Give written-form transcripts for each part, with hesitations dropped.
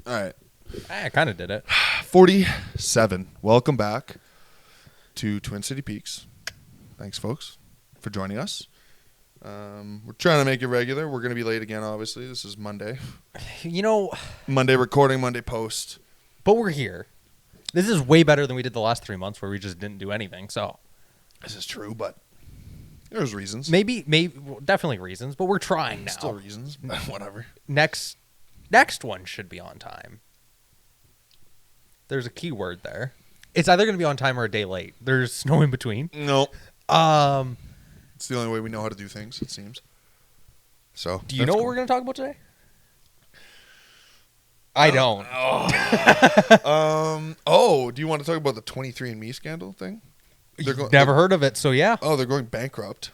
All right. I kind of did it. 47. Welcome back to Twin City Peaks. Thanks, folks, for joining us. We're trying to make it regular. We're going to be late again, obviously. This is Monday. You know, Monday recording, Monday post. but we're here. This is way better than we did the last 3 months where we just didn't do anything. So This is true, but there's reasons. maybe, well, definitely reasons, but we're trying now. Still reasons. Whatever. Next one should be on time. There's a key word there. It's either going to be on time or a day late. There's no in between. No. It's the only way we know how to do things, it seems. So, Do you know what we're going to talk about today? I don't. Do you want to talk about the 23andMe scandal thing? Never heard of it, so yeah. Oh, they're going bankrupt.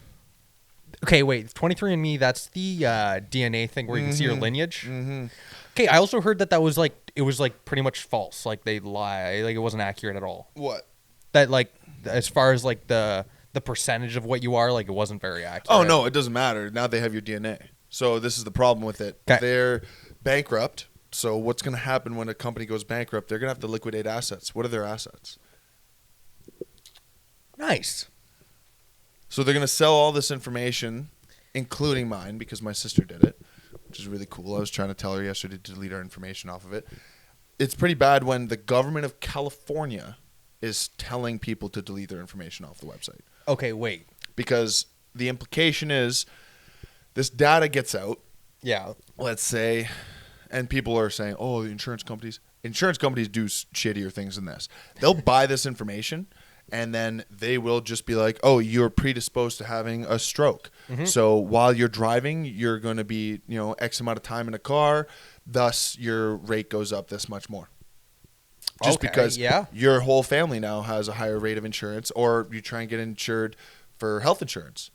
Okay, wait. 23andMe, that's the DNA thing where you can see your lineage? Mm-hmm. Okay, I also heard that was like, it was like pretty much false. Like they lie. Like it wasn't accurate at all. What? That like, as far as like the percentage of what you are, like it wasn't very accurate. Oh, no, it doesn't matter. Now they have your DNA. So this is the problem with it. Okay. They're bankrupt. So what's going to happen when a company goes bankrupt? They're going to have to liquidate assets. What are their assets? Nice. So they're going to sell all this information, including mine, because my sister did it, which is really cool. I was trying to tell her yesterday to delete our information off of it. It's pretty bad when the government of California is telling people to delete their information off the website. Okay, wait. Because the implication is this data gets out, Yeah. let's say, and people are saying, oh, the insurance companies do shittier things than this. They'll buy this information, and then they will just be like, oh, you're predisposed to having a stroke. Mm-hmm. So while you're driving, you're going to be, X amount of time in a car. Thus, your rate goes up this much more. Just because your whole family now has a higher rate of insurance, or you try and get insured for health insurance,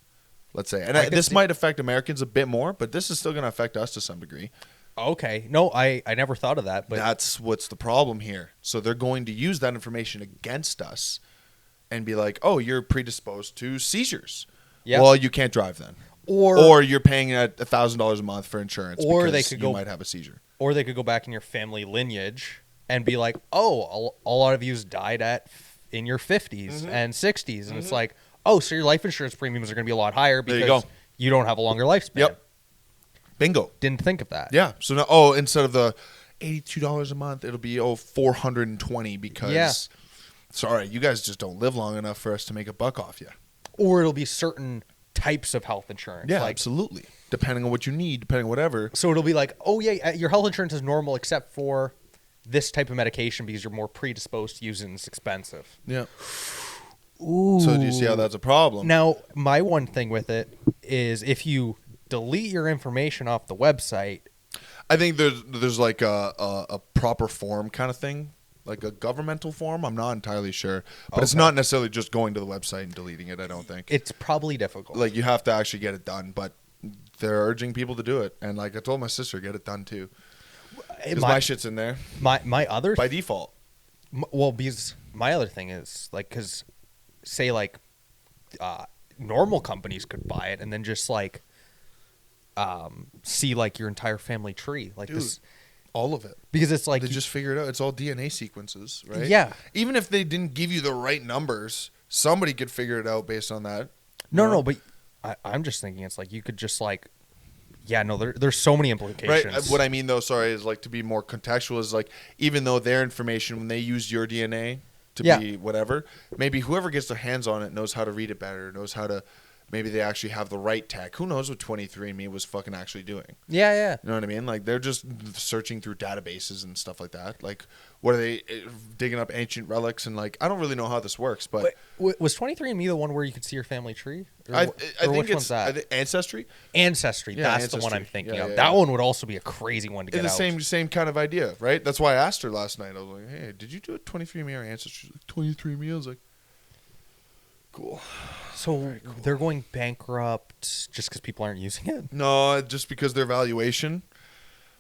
let's say. And this might affect Americans a bit more, but this is still going to affect us to some degree. Okay. No, I never thought of that. But that's what's the problem here. So they're going to use that information against us and be like, oh, you're predisposed to seizures. Yep. Well, you can't drive then. Or you're paying $1,000 a month for insurance because you might have a seizure. Or they could go back in your family lineage and be like, oh, a lot of you died in your 50s and 60s. And it's like, oh, so your life insurance premiums are going to be a lot higher because you don't have a longer lifespan. Yep. Bingo. Didn't think of that. Yeah. So now, instead of the $82 a month, it'll be $420 because, sorry, you guys just don't live long enough for us to make a buck off you. Or it'll be certain types of health insurance. Yeah, absolutely. Depending on what you need, depending on whatever. So it'll be like, oh, yeah, your health insurance is normal except for this type of medication because you're more predisposed to using it and it's expensive. Yeah. Ooh. So do you see how that's a problem? Now, my one thing with it is if you delete your information off the website. I think there's like a proper form kind of thing, like a governmental form. I'm not entirely sure. But it's not necessarily just going to the website and deleting it, I don't think. It's probably difficult. Like you have to actually get it done, but they're urging people to do it. And like I told my sister, get it done too. Because my shit's in there. My other by default. Well, because my other thing is like, because say like normal companies could buy it and then just like see like your entire family tree, like this, all of it, because it's like they just figure it out. It's all DNA sequences, right? Yeah. Even if they didn't give you the right numbers, somebody could figure it out based on that. No, but I'm just thinking it's like you could just like. Yeah, no, there's so many implications. Right. What I mean, though, sorry, is like to be more contextual is like even though their information, when they use your DNA to be whatever, maybe whoever gets their hands on it knows how to read it better, knows how to, maybe they actually have the right tech. Who knows what 23andMe was fucking actually doing? Yeah. You know what I mean? Like they're just searching through databases and stuff like that. Like what are they digging up ancient relics and like I don't really know how this works, but was 23andMe the one where you could see your family tree? I think which it's one's that? Ancestry. That's Ancestry. The one I'm thinking of. Yeah. That one would also be a crazy one to get out. The same kind of idea, right? That's why I asked her last night. I was like, "Hey, did you do a 23andMe or Ancestry?" Like 23andMe. I was like, "Cool." So they're going bankrupt just because people aren't using it? No, just because their valuation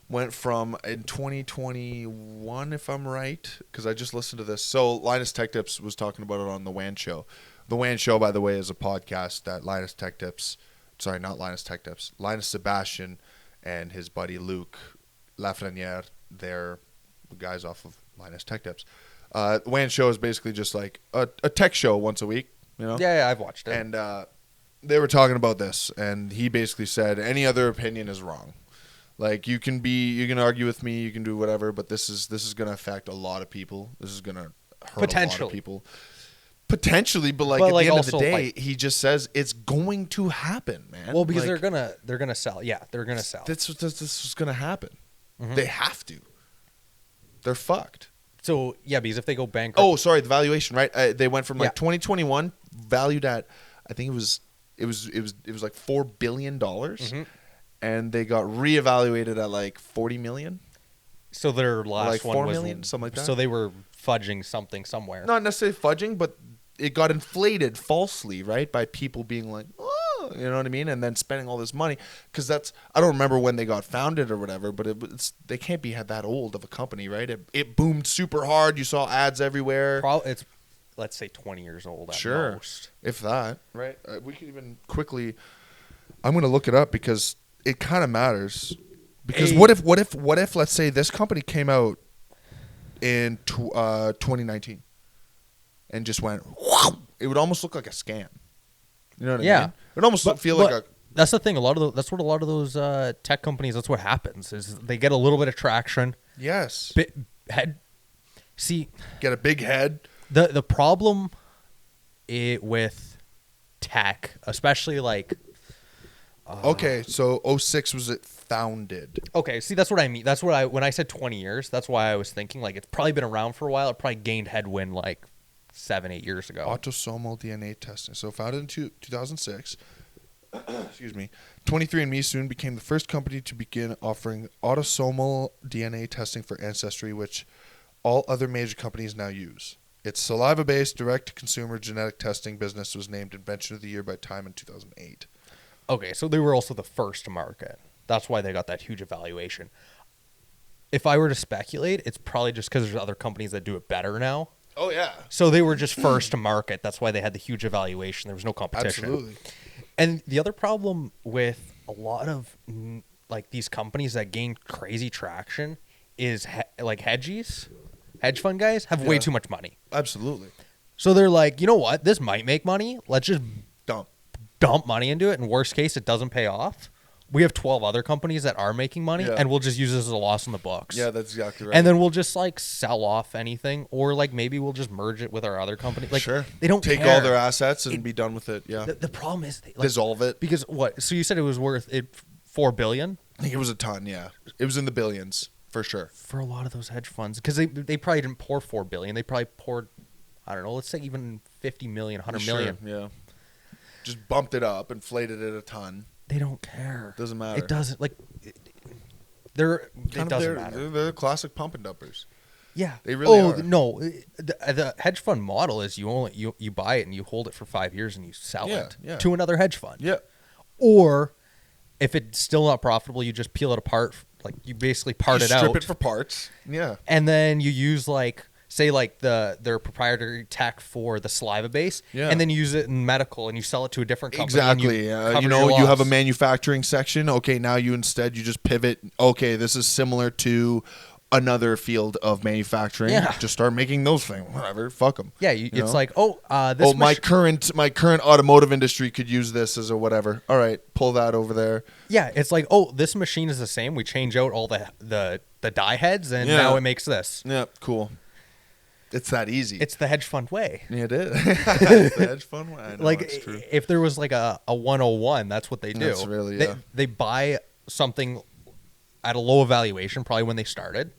went from in 2021, if I'm right, because I just listened to this. So Linus Tech Tips was talking about it on the WAN show. The WAN show, by the way, is a podcast that Linus Sebastian and his buddy Luke Lafreniere, they're guys off of Linus Tech Tips. Wayne's show is basically just like a tech show once a week, you know? Yeah, I've watched it. And they were talking about this, and he basically said any other opinion is wrong. Like you can argue with me, you can do whatever, but this is going to affect a lot of people. This is going to hurt a lot of people. Potentially, but at the end of the day, he just says it's going to happen, man. Well, because they're gonna sell. Yeah, they're gonna sell. This is gonna happen. Mm-hmm. They have to. They're fucked. So yeah, because if they go bankrupt. Oh, sorry, the valuation, right? They went from 2021 valued at, I think it was like $4 billion, and they got reevaluated at like 40 million. So their last like one 4 was million, something like that. So they were fudging something somewhere. Not necessarily fudging, but it got inflated falsely, right? By people being like, oh, you know what I mean? And then spending all this money. Because I don't remember when they got founded or whatever, but they can't be that old of a company, right? It boomed super hard. You saw ads everywhere. It's, let's say, 20 years old at most. If that, right? We could even quickly, I'm going to look it up because it kind of matters. Because what if, let's say this company came out in 2019 and just went, whoosh, it would almost look like a scam. You know what I mean? It would almost feel like a. That's the thing. That's what a lot of those tech companies. That's what happens. Is they get a little bit of traction. Yes. Get a big head. The problem with tech, especially like. Okay, so 2006 was it founded. Okay, see, that's what I mean. That's what when I said 20 years, that's why I was thinking like it's probably been around for a while. It probably gained headwind like 7-8 years ago. Autosomal DNA testing. So founded in 2006. Excuse me. 23andMe soon became the first company to begin offering autosomal DNA testing for ancestry, which all other major companies now use. Its saliva-based direct-to-consumer genetic testing business was named Invention of the Year by Time in 2008. Okay, so they were also the first to market. That's why they got that huge evaluation. If I were to speculate, it's probably just because there's other companies that do it better now. Oh, yeah. So they were just first to market. That's why they had the huge evaluation. There was no competition. Absolutely. And the other problem with a lot of like these companies that gain crazy traction is like hedge fund guys have way too much money. Absolutely. So they're like, you know what? This might make money. Let's just dump money into it. In worst case, it doesn't pay off. We have 12 other companies that are making money, and we'll just use this as a loss in the books. Yeah, that's exactly right. And then we'll just like sell off anything, or like maybe we'll just merge it with our other company. Like, they don't take all their assets and be done with it. Yeah. The problem is dissolve it because what? So you said it was worth $4 billion? I think it was a ton. Yeah, it was in the billions for sure. For a lot of those hedge funds, because they probably didn't pour $4 billion. They probably poured, I don't know, let's say even 50 million, 100 million. Yeah. Just bumped it up, inflated it a ton. They don't care. Doesn't matter. It doesn't It doesn't matter. They're classic pump and dumpers. Yeah, they really are. No, the hedge fund model is you buy it and you hold it for 5 years and you sell it to another hedge fund. Yeah. Or if it's still not profitable, you just peel it apart. Like you basically part it out. Strip it for parts. Yeah. And then you use their proprietary tech for the saliva base, and then you use it in medical and you sell it to a different company. Exactly. You have a manufacturing section. Okay, now you just pivot. Okay, this is similar to another field of manufacturing. Yeah. Just start making those things. Whatever. Fuck them. Yeah, it's like, my current automotive industry could use this as a whatever. All right, pull that over there. Yeah, it's like, this machine is the same. We change out all the die heads, and now it makes this. Yeah, cool. It's that easy. It's the hedge fund way. Yeah, it is. It's the hedge fund way. I know, like, it's true. If there was like a 101, that's what they do. That's really, They buy something at a low valuation, probably when they started.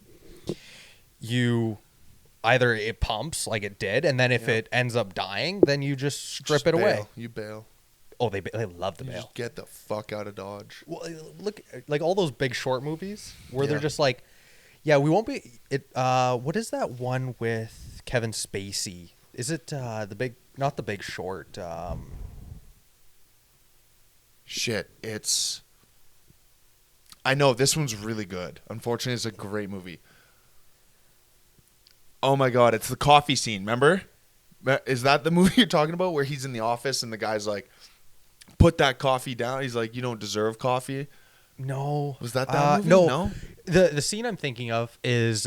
Either it pumps like it did, and then if it ends up dying, then you just strip it away. You bail. Oh, they love to bail. Just get the fuck out of Dodge. Well, look, like all those Big Short movies where they're just like, yeah, we won't be. What is that one with Kevin Spacey? Is it not the Big Short? Shit, it's. I know this one's really good. Unfortunately, it's a great movie. Oh my god, it's the coffee scene. Remember? Is that the movie you're talking about where he's in the office and the guy's like, "Put that coffee down." He's like, "You don't deserve coffee." No. Was that movie? No. The scene I'm thinking of is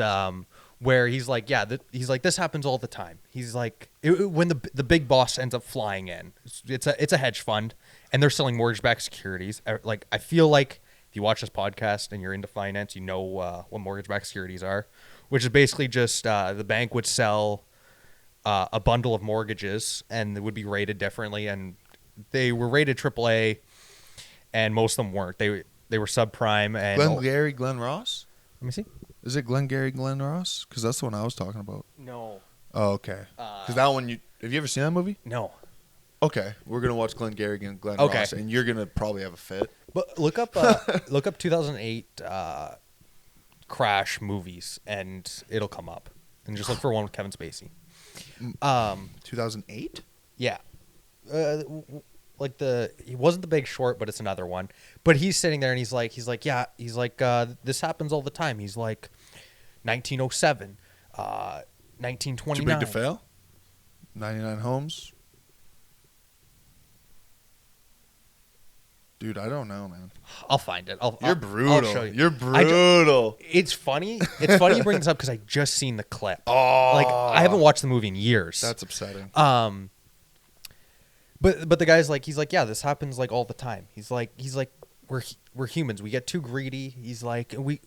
where he's like, yeah, he's like, this happens all the time. He's like, when the big boss ends up flying in, it's a hedge fund, and they're selling mortgage-backed securities. Like, I feel like if you watch this podcast and you're into finance, you know what mortgage-backed securities are, which is basically just the bank would sell a bundle of mortgages, and they would be rated differently, and they were rated AAA, and most of them weren't. They were subprime. And Glenn Ross? Let me see. Is it Glenn Ross? Because that's the one I was talking about. No. Oh, okay. Because that one, have you ever seen that movie? No. Okay, we're gonna watch Glenn Ross, and you're gonna probably have a fit. But look up 2008 crash movies, and it'll come up. And just look for one with Kevin Spacey. 2008? Yeah. He wasn't The Big Short, but it's another one. But he's sitting there and he's like, this happens all the time. He's like, 1907, 1929. Too big to fail? 99 Homes? Dude, I don't know, man. I'll find it. You're brutal. I'll show you. You're brutal. It's funny. It's funny you bring this up because I just seen the clip. Oh. Like, I haven't watched the movie in years. That's upsetting. But the guy's like, he's like, yeah, this happens like all the time. He's like, we're humans. We get too greedy. He's like, we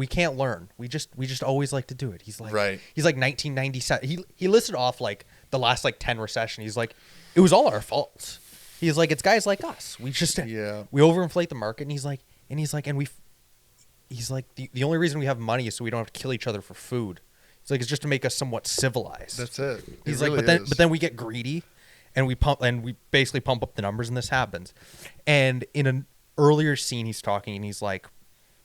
can't learn. We just always like to do it. He's like, right. He's like 1997. He listed off like the last like 10 recession. He's like, it was all our fault. He's like, it's guys like us. We just we overinflate the market. And he's like, the only reason we have money is so we don't have to kill each other for food. He's like, it's just to make us somewhat civilized. That's it. He's like, but then we get greedy. And we basically pump up the numbers, and this happens. And in an earlier scene, he's talking, and he's like,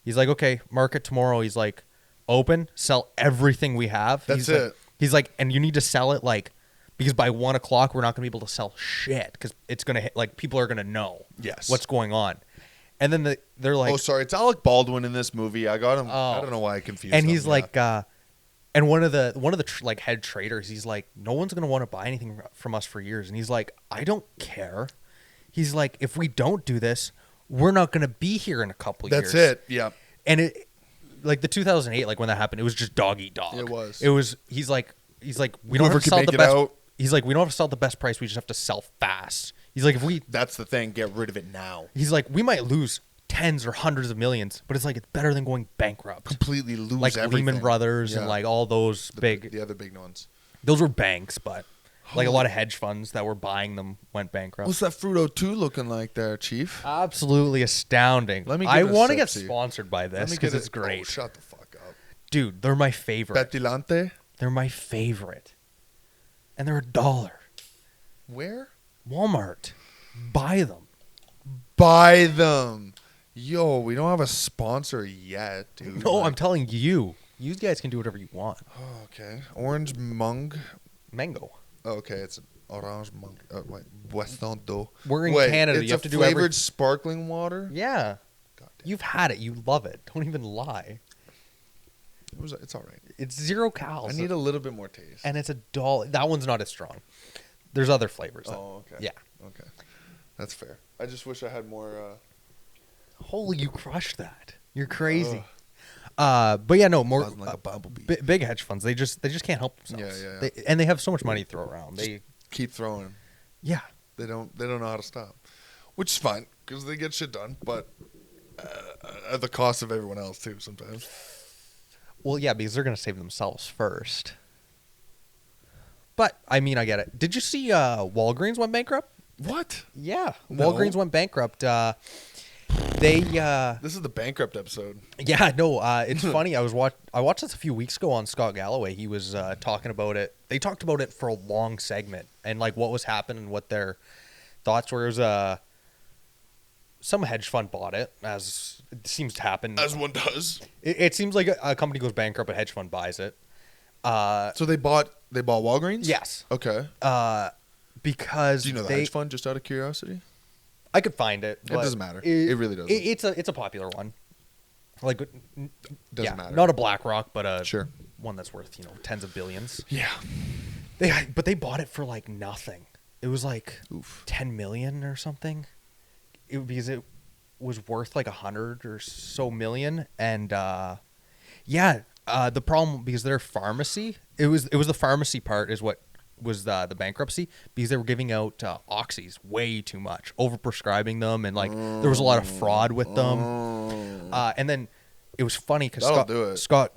okay, market tomorrow. He's like, open, sell everything we have. That's it. He's like, and you need to sell it because by 1 o'clock we're not going to be able to sell shit because it's going to hit, like people are going to know what's going on. And then they're like, oh, sorry, it's Alec Baldwin in this movie. I got him. I don't know why I confused him. And he's like, and one of the like head traders, he's like, no one's going to want to buy anything from us for years. And he's like, I don't care. He's like, if we don't do this, we're not going to be here in a couple years. That's it. Yeah. And it, like the 2008, like when that happened, it was just dog eat dog. It was. He's like, we don't have to sell the best. He's like, we don't have to sell the best price. We just have to sell fast. He's like, that's the thing. Get rid of it now. He's like, we might lose tens or hundreds of millions, but it's like, it's better than going bankrupt. Completely lose like everything. Lehman Brothers and like all those the other big ones. Those were banks, but like a lot of hedge funds that were buying them went bankrupt. What's that Fruito 2 looking like there, Chief? Absolutely astounding. I want to get sponsored by this because it's great. Oh, shut the fuck up. Dude, they're my favorite. Petilante? They're my favorite. And they're $1. Where? Walmart. Buy them. Buy them. Yo, we don't have a sponsor yet, dude. No, I'm telling you. You guys can do whatever you want. Oh, okay. Orange Mango. Oh, okay, it's orange mango. Wait, Boisson d'eau. We're in Canada. You have to do flavored sparkling water? Yeah. You've had it. You love it. Don't even lie. It's all right. It's 0 calories. I need a little bit more taste. And it's $1. That one's not as strong. There's other flavors. Oh, okay. Yeah. Okay. That's fair. I just wish I had more. Holy, you crushed that. You're crazy. But yeah, no, more like a bumblebee. Big hedge funds. They just can't help themselves. Yeah. And they have so much money to throw around. They keep throwing. Yeah. They don't know how to stop, which is fine because they get shit done, but at the cost of everyone else too sometimes. Well, yeah, because they're going to save themselves first. But, I mean, I get it. Did you see Walgreens went bankrupt? What? Yeah. No. Walgreens went bankrupt. This is the bankrupt episode. Yeah, no, it's funny. I watched this a few weeks ago on Scott Galloway. He was talking about it. They talked about it for a long segment and, like, what was happening, what their thoughts were. It was some hedge fund bought it, as it seems to happen. As one does. It seems like a company goes bankrupt, a hedge fund buys it. So they bought Walgreens? Yes. Okay. Because do you know the hedge fund, just out of curiosity? I could find it. It doesn't matter. It really doesn't. It's a popular one. Like, doesn't matter. Not a BlackRock, but sure, one that's worth tens of billions. Yeah. But they bought it for like nothing. It was like $10 million or something. Because it was worth like 100 or so million, and yeah, The problem, because their pharmacy, it was the pharmacy part is what was the bankruptcy, because they were giving out oxys way too much, overprescribing them, and like there was a lot of fraud with them. And then it was funny because Scott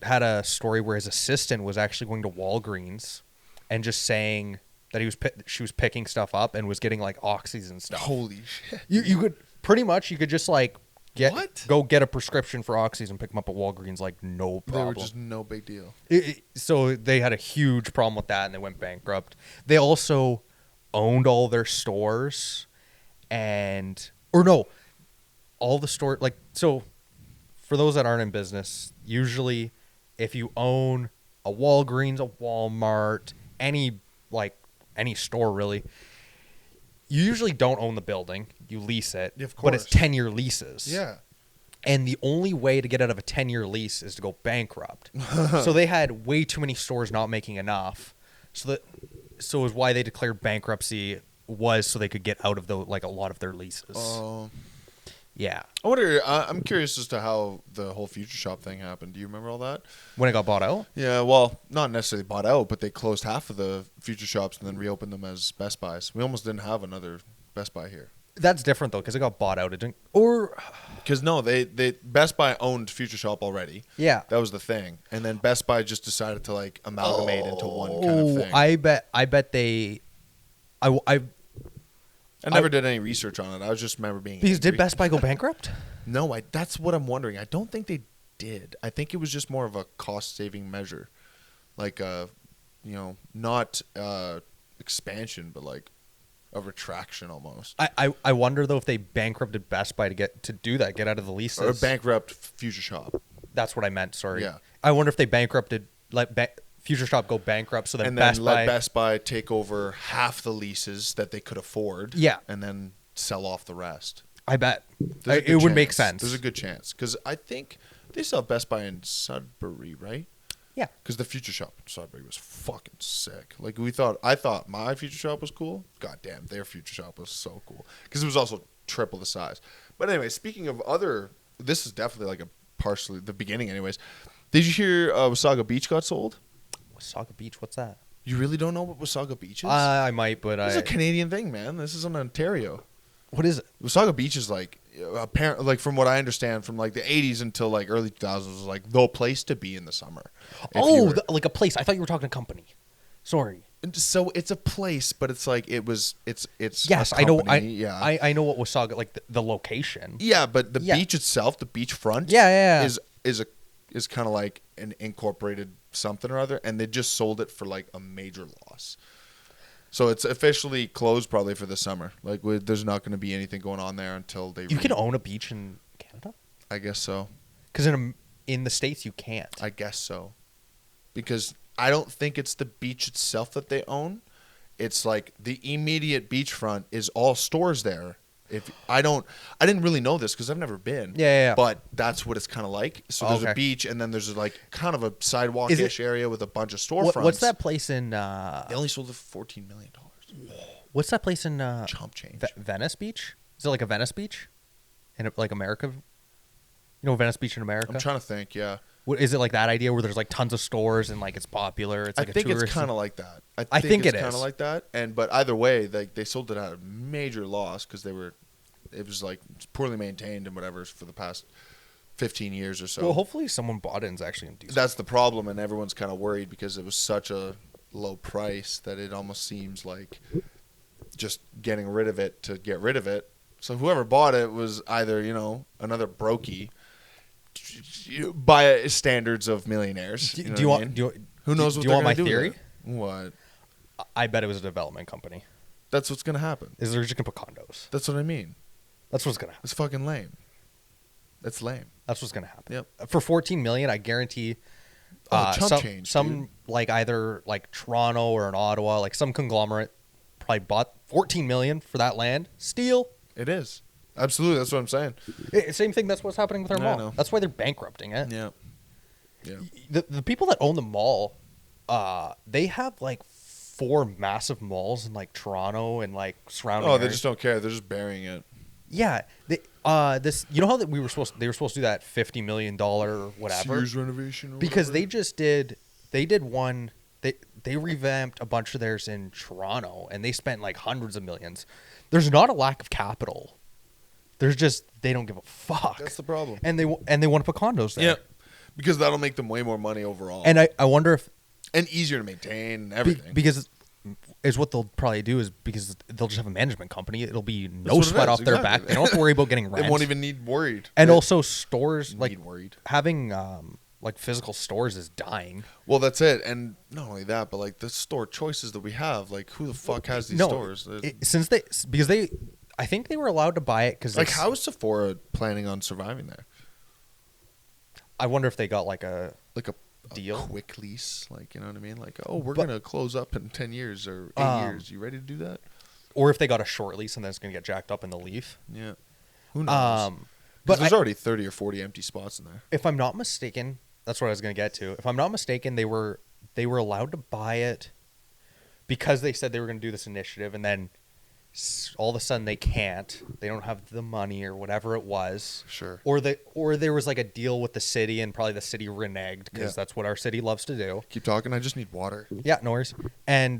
had a story where his assistant was actually going to Walgreens and just saying that she was picking stuff up and was getting like oxys and stuff. Holy shit! You could pretty much just like go get a prescription for oxys and pick them up at Walgreens, like no problem. They were just no big deal. So they had a huge problem with that, and they went bankrupt. They also owned all their stores, all the store, like, so for those that aren't in business, usually if you own a Walgreens, a Walmart, any store really, you usually don't own the building. You lease it, of course. But it's 10-year leases. Yeah. And the only way to get out of a 10-year lease is to go bankrupt. So they had way too many stores not making enough. So is why they declared bankruptcy, was so they could get out of a lot of their leases. Yeah. I wonder, I'm curious as to how the whole Future Shop thing happened. Do you remember all that? When it got bought out? Yeah, well, not necessarily bought out, but they closed half of the Future Shops and then reopened them as Best Buys. We almost didn't have another Best Buy here. That's different, though, because it got bought out. Because no, they Best Buy owned Future Shop already. Yeah. That was the thing. And then Best Buy just decided to, like, amalgamate into one kind of thing. I bet they... I never did any research on it. I just remember being Because angry. did Best Buy go bankrupt? No, that's what I'm wondering. I don't think they did. I think it was just more of a cost-saving measure. Like, not expansion, but like a retraction almost. I wonder, though, if they bankrupted Best Buy to do that, get out of the leases. Or bankrupt Future Shop. That's what I meant, sorry. Yeah. I wonder if they bankrupted, Future Shop go bankrupt, so then let Best Buy take over half the leases that they could afford. Yeah. And then sell off the rest. I bet. It would make sense. There's a good chance. Because I think they sell Best Buy in Sudbury, right? Yeah. Because the Future Shop in Sudbury was fucking sick. Like, I thought my Future Shop was cool. God damn, their Future Shop was so cool. Because it was also triple the size. But anyway, speaking of this is definitely like partially the beginning anyways. Did you hear Wasaga Beach got sold? Wasaga Beach, what's that? You really don't know what Wasaga Beach is? I might, but It's a Canadian thing, man. This is in Ontario. What is it? Wasaga Beach is like, apparently, like from what I understand, from like the 80s until like early 2000s, was like the place to be in the summer. Like a place. I thought you were talking a company. Sorry. So it's a place, but it's like it's yes, I know. I know what Wasaga, like the location. Yeah, but the beach itself, the beachfront, is kind of like an incorporated something or other, and they just sold it for like a major loss. So it's officially closed probably for the summer. Like there's not going to be anything going on there until they. You can own a beach in Canada? I guess so. Because in the States you can't. I guess so. Because I don't think it's the beach itself that they own. It's like the immediate beachfront is all stores there. I didn't really know this because I've never been. Yeah. But that's what it's kind of like. So there's a beach, and then there's like kind of a sidewalk-ish area with a bunch of storefronts. What's that place in? They only sold it for $14 million. What's that place in? Chump change. Venice Beach? Is it like a Venice Beach? In like America? You know Venice Beach in America? I'm trying to think. Yeah. Is it like that idea where there's like tons of stores and like it's popular? It's like I think it's kind of like that. I think it is kind of like that. But either way, they sold it at a major loss because it was like poorly maintained and whatever for the past 15 years or so. Well, hopefully someone bought it and is actually going to do That's the problem, and everyone's kind of worried because it was such a low price that it almost seems like just getting rid of it to get rid of it. So whoever bought it was either, another brokey by standards of millionaires. Who knows what they're going to do? Do you want my theory? What? I bet it was a development company. That's what's going to happen. They're just going to put condos. That's what I mean. That's what's going to happen. It's fucking lame. That's lame. That's what's going to happen. Yep. For $14 million, I guarantee some like either like Toronto or in Ottawa, like some conglomerate probably bought $14 million for that land. Steal. It is. Absolutely. That's what I'm saying. Same thing. That's what's happening with our mall. That's why they're bankrupting it. Yeah. The people that own the mall, they have like 4 massive malls in like Toronto and like surrounding. Oh, they just don't care. They're just burying it. Yeah, this you know how that they were supposed to do that $50 million whatever Sears renovation, because whatever. they did one they revamped a bunch of theirs in Toronto and they spent like hundreds of millions. There's not a lack of capital. There's just they don't give a fuck. That's the problem. And they want to put condos there. Yeah, because that'll make them way more money overall. And I wonder if and easier to maintain and everything. Because is what they'll probably do is because they'll just have a management company. It'll be no sweat off their back. They don't have to worry about getting rent. They won't even need worried. And also stores like worried. Having like physical stores is dying. Well, that's it. And not only that, but like the store choices that we have, like who the fuck has these stores? I think they were allowed to buy it because like how is Sephora planning on surviving there? I wonder if they got like a deal, a quick lease, like you know what I mean? Like we're gonna close up in 10 years or 8 years. You ready to do that? Or if they got a short lease and then it's gonna get jacked up in the leaf. Yeah, who knows? But there's already 30 or 40 empty spots in there. If I'm not mistaken, that's what I was gonna get to. If I'm not mistaken, they were allowed to buy it because they said they were gonna do this initiative, and then all of a sudden they can't. They don't have the money or whatever it was. Sure. Or there was like a deal with the city, and probably the city reneged because that's what our city loves to do. Keep talking. I just need water. Yeah, no worries. And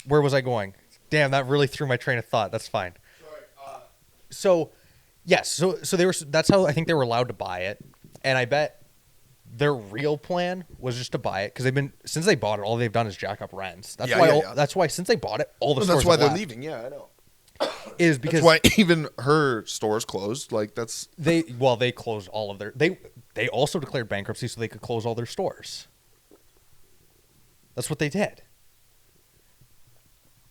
where was I going? Damn, that really threw my train of thought. That's fine. Sorry. So they were. That's how I think they were allowed to buy it, and I bet their real plan was just to buy it because since they bought it, all they've done is jack up rents. That's why since they bought it, all the stores. That's why they're leaving. Yeah, I know. Is because that's why even her stores closed. Like that's they closed all of their. They also declared bankruptcy so they could close all their stores. That's what they did.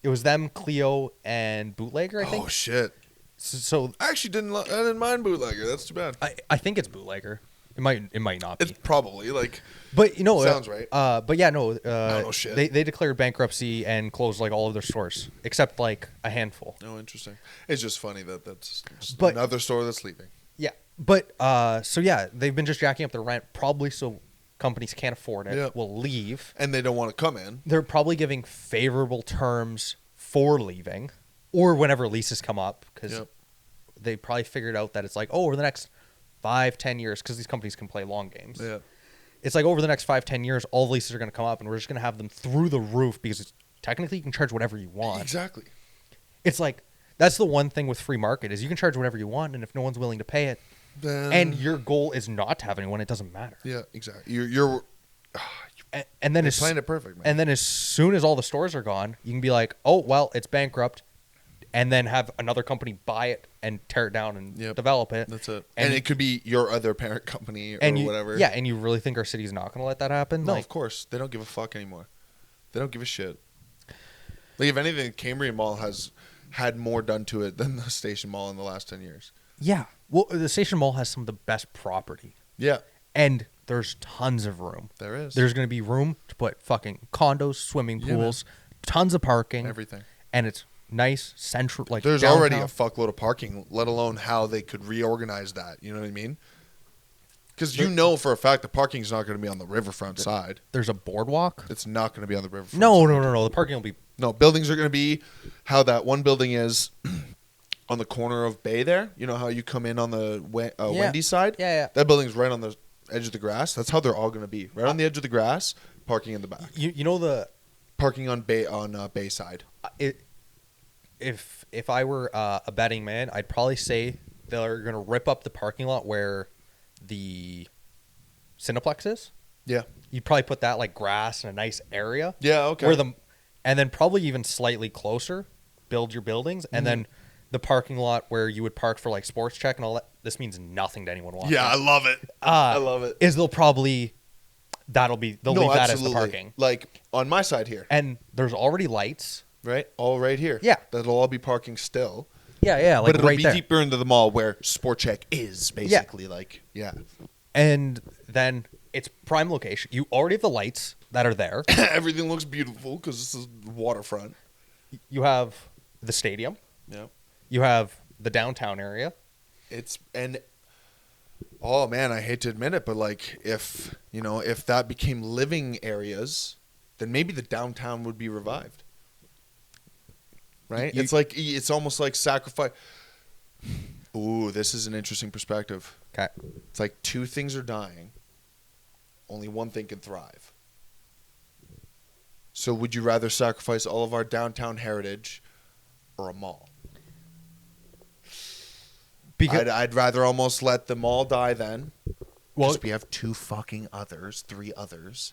It was them, Clio, and Bootlegger, I think. Oh shit! So I actually I didn't mind Bootlegger. That's too bad. I think it's Bootlegger. It might not be. It's probably like. But you know, sounds right. But yeah, no. No shit. They declared bankruptcy and closed like all of their stores except like a handful. Oh, interesting. It's just funny that's another store that's leaving. Yeah, but so yeah, they've been just jacking up their rent probably so companies can't afford it. Yep. Will leave, and they don't want to come in. They're probably giving favorable terms for leaving, or whenever leases come up because they probably figured out that it's like over the next 5-10 years because these companies can play long games. Yeah. It's like over the next 5-10 years, all the leases are going to come up, and we're just going to have them through the roof because technically you can charge whatever you want. Exactly. It's like that's the one thing with free market is you can charge whatever you want, and if no one's willing to pay it, then and your goal is not to have anyone, it doesn't matter. Yeah, exactly. You're and then playing it perfect, man. And then as soon as all the stores are gone, you can be like, oh well, it's bankrupt, and then have another company buy it and tear it down and develop it. That's it. And it could be your other parent company or whatever. Yeah, and you really think our city's not going to let that happen? No, of course. They don't give a fuck anymore. They don't give a shit. Like, if anything, Cambrian Mall has had more done to it than the Station Mall in the last 10 years. Yeah. Well, the Station Mall has some of the best property. Yeah. And there's tons of room. There is. There's going to be room to put fucking condos, swimming pools, tons of parking. Everything. And it's nice, central, like there's downtown. Already a fuckload of parking, let alone how they could reorganize that. You know what I mean? Because you know for a fact the parking is not going to be on the riverfront side. There's a boardwalk? It's not going to be on the riverfront No. side. The parking will be... No, buildings are going to be how that one building is on the corner of Bay there. You know how you come in on the Wendy's side? Yeah. That building's right on the edge of the grass. That's how they're all going to be. Right on the edge of the grass, parking in the back. You know the... Parking on Bay side. If I were a betting man, I'd probably say they're going to rip up the parking lot where the Cineplex is. Yeah. You'd probably put that like grass in a nice area. Yeah, okay. And then probably even slightly closer, build your buildings, and then the parking lot where you would park for like sports check and all that. This means nothing to anyone watching. Yeah, I love it. I love it. They'll leave that as the parking. Like on my side here. And there's already lights. Right? All right here. Yeah. That'll all be parking still. Yeah, like but it'll right be there. deeper into the mall where Sport Check is, basically. And then it's prime location. You already have the lights that are there. Everything looks beautiful because this is waterfront. You have the stadium. Yeah. You have the downtown area. Oh man, I hate to admit it, but like if that became living areas, then maybe the downtown would be revived. right? It's almost like sacrifice. Ooh, this is an interesting perspective. Okay. It's like two things are dying. Only one thing can thrive. So would you rather sacrifice all of our downtown heritage or a mall? Because I'd rather almost let the mall die then. Well, we have three others.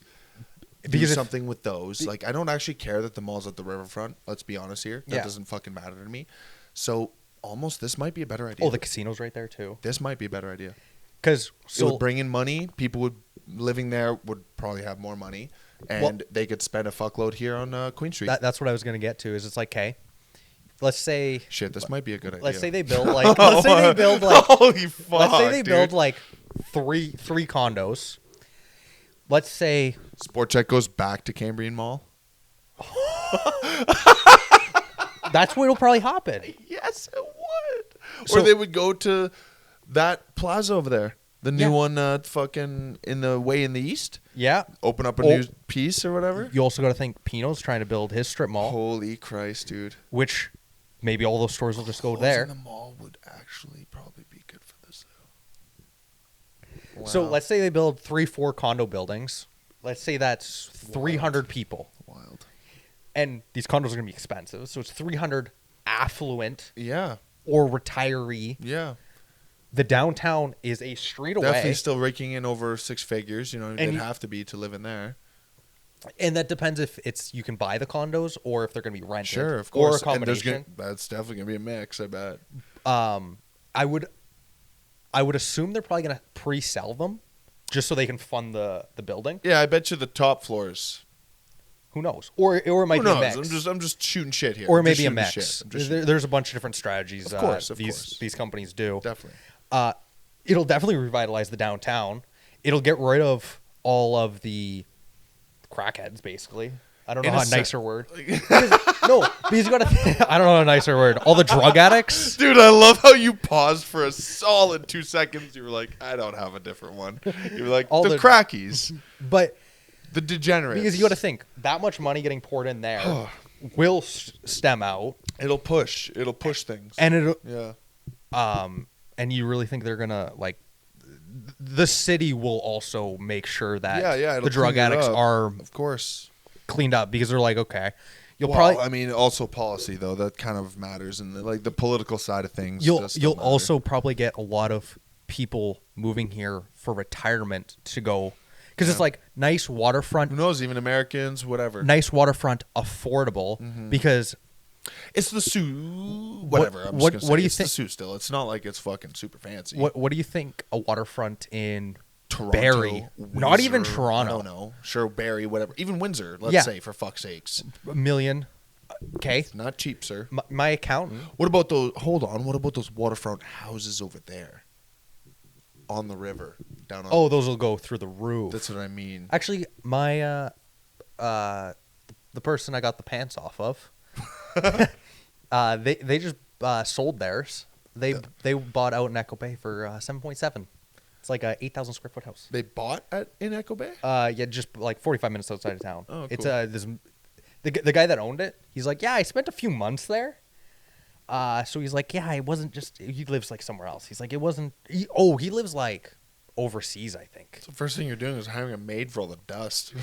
Do something with those. Like, I don't actually care that the mall's at the riverfront. Let's be honest here. That doesn't fucking matter to me. So almost this might be a better idea. Oh, the casino's right there too. This might be a better idea. Because it would bring in money. People living there would probably have more money. And they could spend a fuckload here on Queen Street. That's what I was going to get to. Is it's like, okay, let's say this might be a good idea. Let's say they build like holy fuck, let's say they build like three condos. Let's say Sport Check goes back to Cambrian Mall. That's where it'll probably happen. Yes, it would. Or they would go to that plaza over there. The new one fucking in the east? Yeah. Open up a new piece or whatever? You also got to think Pino's trying to build his strip mall. Holy Christ, dude. Which maybe all those stores will just go there. In the mall would actually probably be good for this. Wow. So let's say they build 3-4 condo buildings. Let's say that's 300 people. Wild. And these condos are going to be expensive. So it's 300 affluent. Yeah. Or retiree. Yeah. The downtown is a street away. Definitely still raking in over 6 figures. You know, they'd have to be to live in there. And that depends if you can buy the condos or if they're going to be rented. Sure, of course. Or accommodation. That's definitely going to be a mix, I bet. I would assume they're probably going to pre-sell them just so they can fund the building. Yeah, I bet you the top floors. Who knows? Or it might be a mix. I'm just shooting shit here. Or maybe a mix. There's a bunch of different strategies. Of course. These companies do. Definitely. It'll definitely revitalize the downtown. It'll get rid of all of the crackheads, basically. I don't know how nicer word. Because you got to. I don't know a nicer word. All the drug addicts. Dude, I love how you paused for a solid 2 seconds. You were like, I don't have a different one. You were like, the crackies. But the degenerates. Because you got to think that much money getting poured in there will stem out. It'll push things. And and you really think they're gonna the city will also make sure that the drug addicts are, of course, cleaned up, because they're like, okay, I mean, also policy though, that kind of matters, and the political side of things. You'll also probably get a lot of people moving here for retirement to go, because it's like nice waterfront. Who knows? Even Americans, whatever. Nice waterfront, affordable, because. It's the suit. Whatever. What do you think? It's the suit still. It's not like it's fucking super fancy. What do you think a waterfront in Toronto, Barrie? Windsor, not even Toronto. I don't know. Sure, Barrie, whatever. Even Windsor, let's say, for fuck's sakes. $1 million. Okay. It's not cheap, sir. My accountant. What about those? Hold on. What about those waterfront houses over there? On the river. Down on. Oh, those will go through the roof. That's what I mean. Actually, my the person I got the pants off of. They just sold theirs. They bought out in Echo Bay for 7.7. It's like a 8,000 square foot house. They bought in Echo Bay? Yeah, just like 45 minutes outside of town. Oh, cool. It's the guy that owned it. He's like, yeah, I spent a few months there. So he's like, yeah, it wasn't just. He lives like somewhere else. He's like, it wasn't. He lives like overseas, I think. So the first thing you're doing is hiring a maid for all the dust.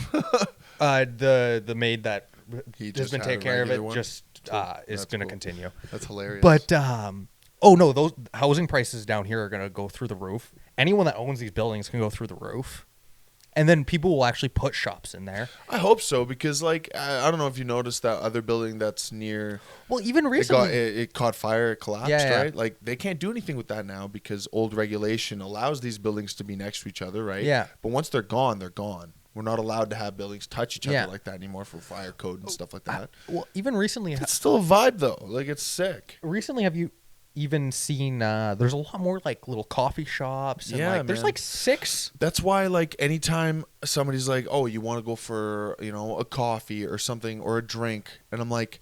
The maid that he has been taking care of it is going to continue. That's hilarious. But no, those housing prices down here are going to go through the roof. Anyone that owns these buildings can go through the roof, and then people will actually put shops in there. I hope so, because I don't know if you noticed that other building that's near. Well, even recently it caught fire, it collapsed, yeah. right? Like they can't do anything with that now because old regulation allows these buildings to be next to each other, right? Yeah. But once they're gone, they're gone. We're not allowed to have buildings touch each other like that anymore for fire code and stuff like that. Well, even recently, it's still a vibe though. Like it's sick. Recently, have you even seen? There's a lot more like little coffee shops. And, there's like 6. That's why anytime somebody's like, "Oh, you want to go for a coffee or something or a drink," and I'm like,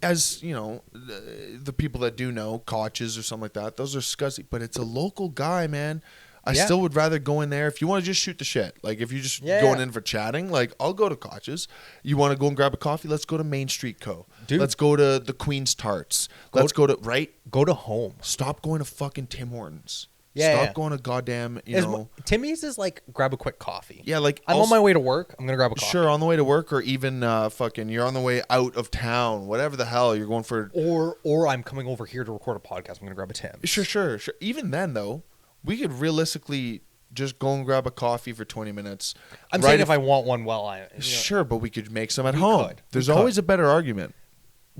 as the people that do know Koch's or something like that, those are scuzzy. But it's a local guy, man. I still would rather go in there if you want to just shoot the shit. Like if you're just going in for chatting, like I'll go to Koch's. You want to go and grab a coffee? Let's go to Main Street Co. Dude, let's go to the Queen's Tarts. Go to Home. Stop going to fucking Tim Hortons. Yeah. Stop going to goddamn, Timmy's is like grab a quick coffee. Yeah, like I'm on my way to work. I'm gonna grab a coffee. Sure, on the way to work, or even fucking you're on the way out of town, whatever the hell you're going for. Or I'm coming over here to record a podcast. I'm gonna grab a Tim. Sure. Even then though, we could realistically just go and grab a coffee for 20 minutes. I'm saying if I want one, sure, but we could make some at home. There's always a better argument.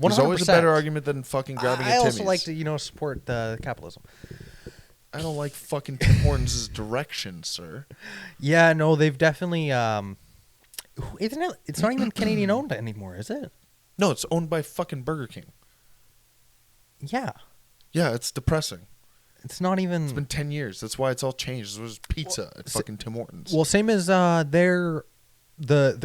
100%. There's always a better argument than fucking grabbing a Timmy's. I also like to support the capitalism. I don't like fucking Tim Hortons' direction, sir. Yeah, no, they've definitely. It's not even Canadian owned anymore, is it? No, it's owned by fucking Burger King. Yeah. Yeah, it's depressing. It's not even. It's been 10 years. That's why it's all changed. It was pizza at fucking Tim Hortons. Well, same as the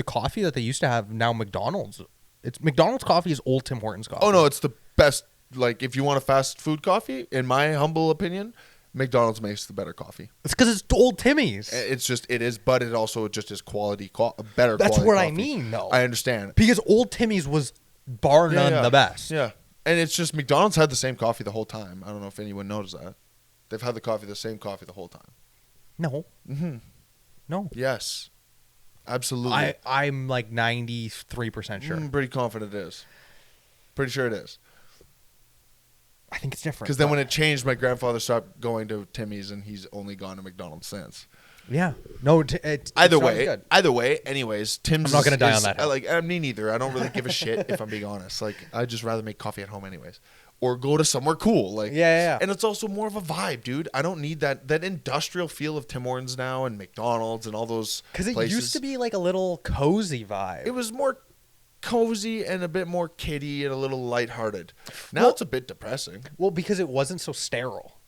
coffee that they used to have now McDonald's. It's McDonald's coffee is old Tim Hortons coffee. Oh no, it's the best. Like if you want a fast food coffee, in my humble opinion, McDonald's makes the better coffee. It's because it's old Timmy's. It is, but it also just is quality, better. That's quality what coffee. I mean, though. I understand because old Timmy's was bar none the best. Yeah, and it's just McDonald's had the same coffee the whole time. I don't know if anyone noticed that. They've had the same coffee the whole time. No. Mm-hmm. No. Yes. Absolutely. I'm like 93% sure. I'm pretty confident it is. Pretty sure it is. I think it's different. Because then when it changed, my grandfather stopped going to Timmy's, and he's only gone to McDonald's since. Yeah. No. Either way. Anyways, Tim's. I'm not gonna die on that hill. Like me neither. I don't really give a shit if I'm being honest. Like I'd just rather make coffee at home, anyways, or go to somewhere cool. Like yeah. And it's also more of a vibe, dude. I don't need that industrial feel of Tim Hortons now and McDonald's and all those. Because it used to be like a little cozy vibe. It was more cozy and a bit more kiddie and a little lighthearted. Now it's a bit depressing. Well, because it wasn't so sterile.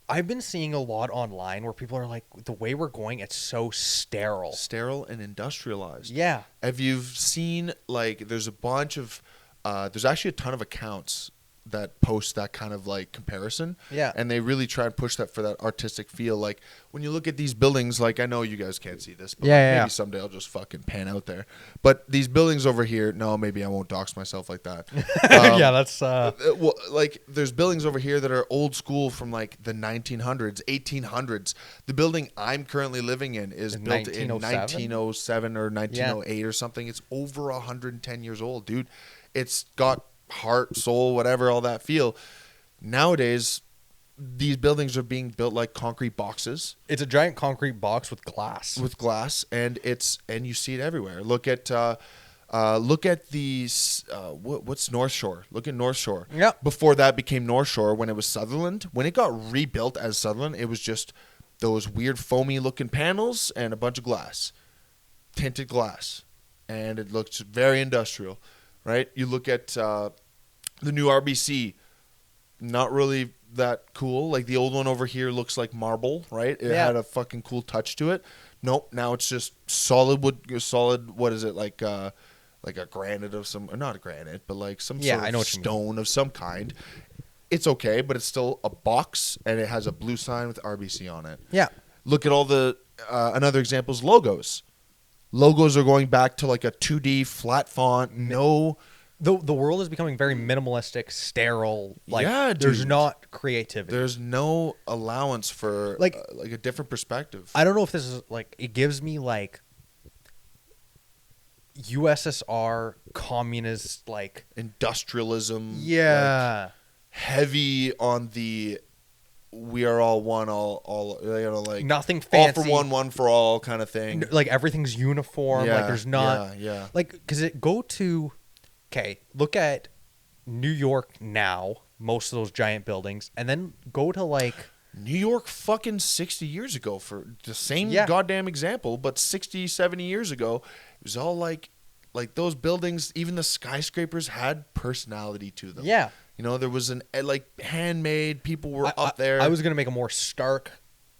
I've been seeing a lot online where people are like, the way we're going, it's so sterile. Sterile and industrialized. Yeah. Have you seen, like, there's a bunch of, there's actually a ton of accounts that post that kind of like comparison. Yeah. And they really try and push that for that artistic feel. Like when you look at these buildings, like I know you guys can't see this, but maybe someday I'll just fucking pan out there. But these buildings over here, no, maybe I won't dox myself like that. Yeah, that's well, like there's buildings over here that are old school from like the 1900s, 1800s. The building I'm currently living in is built in 1907 or 1908 or something. It's over 110 years old, dude. It's got heart, soul, whatever, all that feel. Nowadays, these buildings are being built like concrete boxes. It's a giant concrete box with glass. And you see it everywhere. Look at these. What's North Shore? Look at North Shore. Yeah. Before that became North Shore, when it was Sutherland, when it got rebuilt as Sutherland, it was just those weird foamy looking panels and a bunch of glass, tinted glass, and it looks very industrial, right? You look at the new RBC, not really that cool. Like the old one over here looks like marble, right? It had a fucking cool touch to it. Nope, now it's just solid wood. What is it, like a granite of some, or not a granite, but like some sort of stone of some kind. It's okay, but it's still a box, and it has a blue sign with RBC on it. Yeah. Look at all the another example is logos. Logos are going back to like a 2D flat font. No. The world is becoming very minimalistic, sterile. Like, yeah, dude. There's not creativity. There's no allowance for like a different perspective. I don't know if this is like, it gives me like USSR communist, like industrialism. Yeah. Like, heavy on the we are all one, all like nothing fancy, all for one for all kind of thing. Like everything's uniform. Yeah, like there's not. Yeah. Like because look at New York now. Most of those giant buildings, and then go to like New York fucking 60 years ago for the same goddamn example, but 60, 70 years ago, it was all like those buildings, even the skyscrapers had personality to them. Yeah. You know, there was an like handmade, people were up there. I was going to make a more stark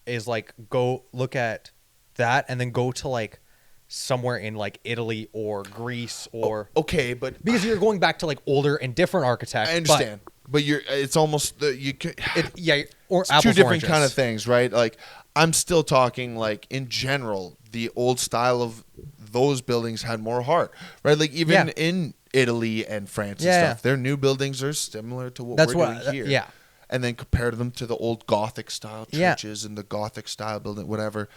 is like go look at that and then go to like somewhere in like Italy or Greece or okay, but because you're going back to like older and different architects. I understand. But it's almost or it's apples, two different oranges. kind of things, right? Like I'm still talking like in general, the old style of those buildings had more heart, right? Like even in Italy and France and stuff, their new buildings are similar to what we're doing here. Yeah. And then compare them to the old Gothic style churches and the Gothic style building, whatever.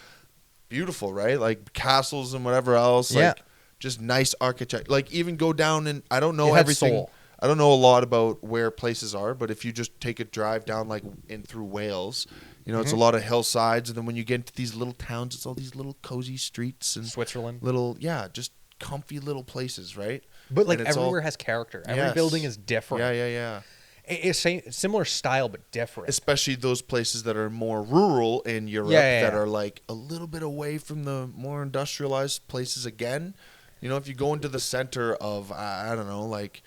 Beautiful, right? Like castles and whatever else. Like just nice architecture. Like even go down and I don't know everything. Soul. I don't know a lot about where places are, but if you just take a drive down like in through Wales, it's a lot of hillsides, and then when you get into these little towns, it's all these little cozy streets and Switzerland. Little just comfy little places, right? But like everywhere has character. Every building is different. Yeah. It's similar style but different. Especially those places that are more rural in Europe that are like a little bit away from the more industrialized places again. If you go into the center of I don't know, like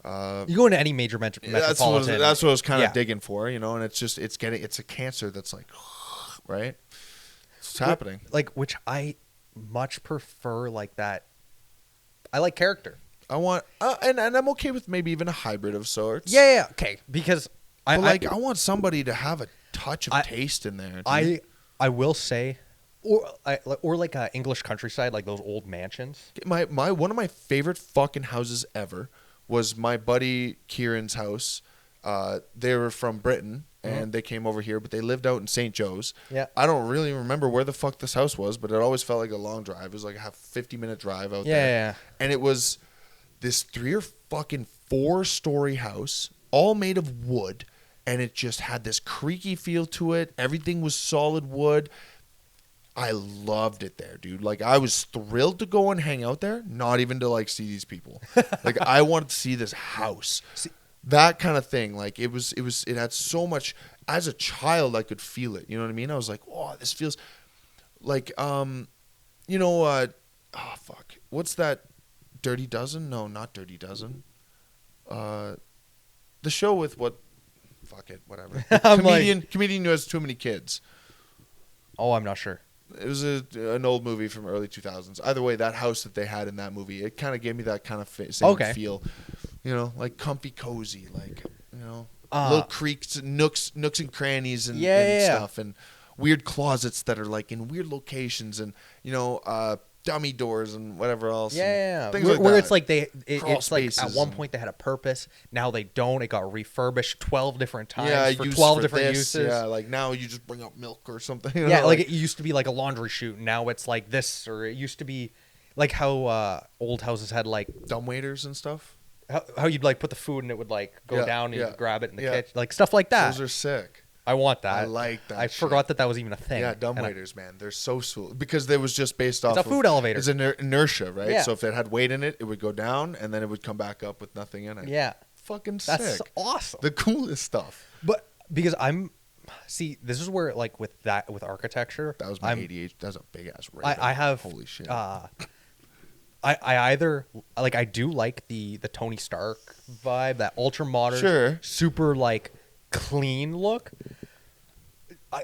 you go into any major metropolitan. That's what I was kind of digging for, and it's a cancer that's like, right? It's happening. Like, which I much prefer like that. I like character. I want, and I'm okay with maybe even a hybrid of sorts. Yeah, okay. Because I want somebody to have a touch of taste in there. Dude. I will say, or like a English countryside, like those old mansions. One of my favorite fucking houses ever was my buddy Kieran's house. They were from Britain and they came over here, but they lived out in St. Joe's. Yeah. I don't really remember where the fuck this house was, but it always felt like a long drive. It was like a 50-minute drive out there. Yeah. And it was this 3 or fucking 4-story house, all made of wood, and it just had this creaky feel to it. Everything was solid wood. I loved it there, dude. Like I was thrilled to go and hang out there, not even to like see these people. Like I wanted to see this house. That kind of thing. Like it had so much. As a child, I could feel it. You know what I mean? I was like, "Oh, this feels like oh fuck. What's that? Dirty Dozen? No, not Dirty Dozen. The show with what? Fuck it, whatever. Comedian who has too many kids. Oh, I'm not sure. It was an old movie from early 2000s. Either way, that house that they had in that movie, it kind of gave me that kind of same feel. Like comfy, cozy, like, little creaks, nooks and crannies and stuff, and weird closets that are like in weird locations, and dummy doors and whatever else. Things like where it's like it's like at one point they had a purpose. Now they don't. It got refurbished 12 different times for 12 different uses. Yeah, like now you just bring up milk or something. Like it used to be like a laundry chute. Now it's like this, or it used to be like how old houses had like dumbwaiters and stuff. How you'd like put the food and it would like go down and you'd grab it in the kitchen, like stuff like that. Those are sick. I want that. I like that. I forgot that was even a thing. Yeah, dumbwaiters, man. They're so cool. Because they was just based off a food elevator. It's inertia, right? Yeah. So if it had weight in it, it would go down, and then it would come back up with nothing in it. Yeah. Fucking sick. That's awesome. The coolest stuff. But because this is where, like, with architecture. That was my ADHD. That was a big-ass rave. I have. Holy shit. I either, like, I do like the Tony Stark vibe, that ultra modern, super, like, clean look.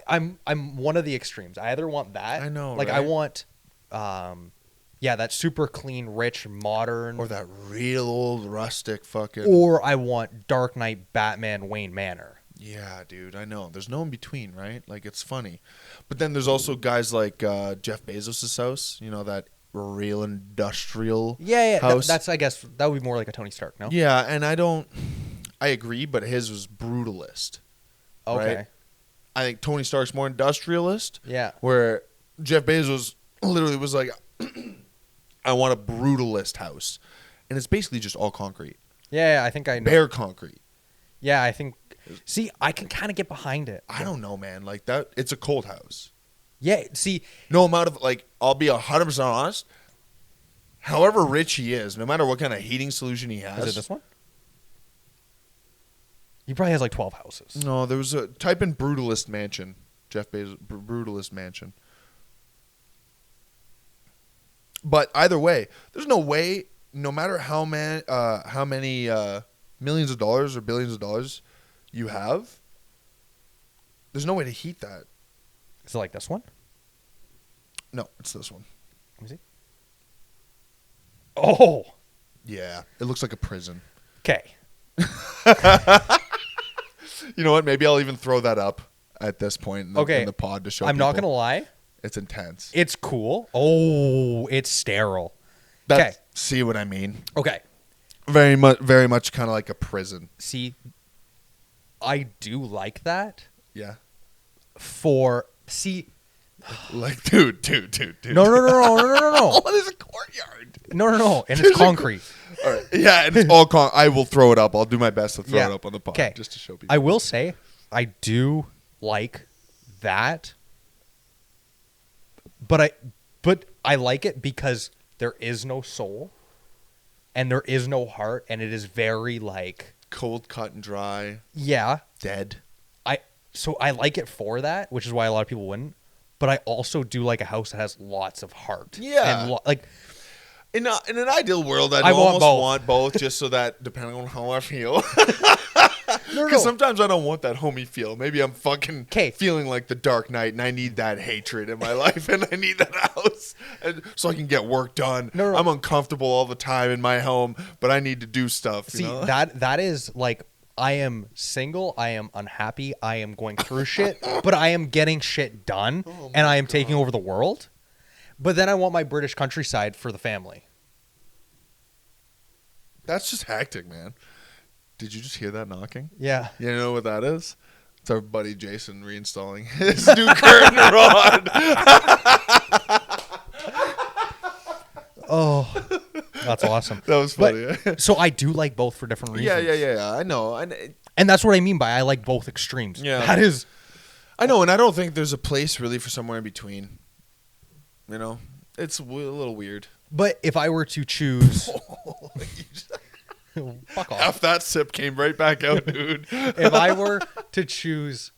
I'm one of the extremes. I either want that. I know. Like right? I want, that super clean, rich, modern, or that real old rustic fucking. Or I want Dark Knight, Batman, Wayne Manor. Yeah, dude. I know. There's no in between, right? Like it's funny, but then there's also guys like Jeff Bezos' house. That real industrial. House. That's I guess that would be more like a Tony Stark. No. Yeah, and I agree, but his was brutalist. Okay. Right? I think Tony Stark's more industrialist. Yeah. Where Jeff Bezos literally was like, I want a brutalist house. And it's basically just all concrete. Yeah, I think I know. Bare concrete. Yeah, I think. See, I can kind of get behind it. I don't know, man. Like that, it's a cold house. Yeah, see. No amount of, like, I'll be 100% honest. However rich he is, no matter what kind of heating solution he has. Is it this one? He probably has like 12 houses. No, there was a type in brutalist mansion. Jeff Bezos brutalist mansion. But either way, there's no way. No matter how many millions of dollars or billions of dollars you have, there's no way to heat that. Is it like this one? No, it's this one. Let me see. Oh, yeah, it looks like a prison. Okay. You know what? Maybe I'll even throw that up at this point in the pod to show I'm not going to lie. It's intense. It's cool. Oh, it's sterile. Okay. See what I mean? Okay. Very much kind of like a prison. See, I do like that. Yeah. Like, dude. No. Oh, there's a courtyard. No. And it's concrete. All right. Yeah, and it's all I will throw it up. I'll do my best to throw it up on the pod just to show people. I will say, I do like that, but I like it because there is no soul, and there is no heart, and it is very like cold, cut, and dry. Yeah, dead. So I like it for that, which is why a lot of people wouldn't. But I also do like a house that has lots of heart. Yeah, and like. In an ideal world, I'd almost want both, just so that depending on how I feel. Because sometimes I don't want that homey feel. Maybe I'm fucking feeling like the Dark Knight, and I need that hatred in my life, and I need that house so I can get work done. No. I'm uncomfortable all the time in my home, but I need to do stuff. See, you know? that is like, I am single, I am unhappy, I am going through shit, but I am getting shit done, and I am taking over the world. But then I want my British countryside for the family. That's just hectic, man. Did you just hear that knocking? Yeah. You know what that is? It's our buddy Jason reinstalling his new curtain rod. Oh, that's awesome. That was funny. So I do like both for different reasons. Yeah. I know. And that's what I mean by I like both extremes. Yeah. That is. I know, and I don't think there's a place really for somewhere in between. You know, it's a little weird. But if I were to choose, fuck off. Half that sip came right back out, dude. If I were to choose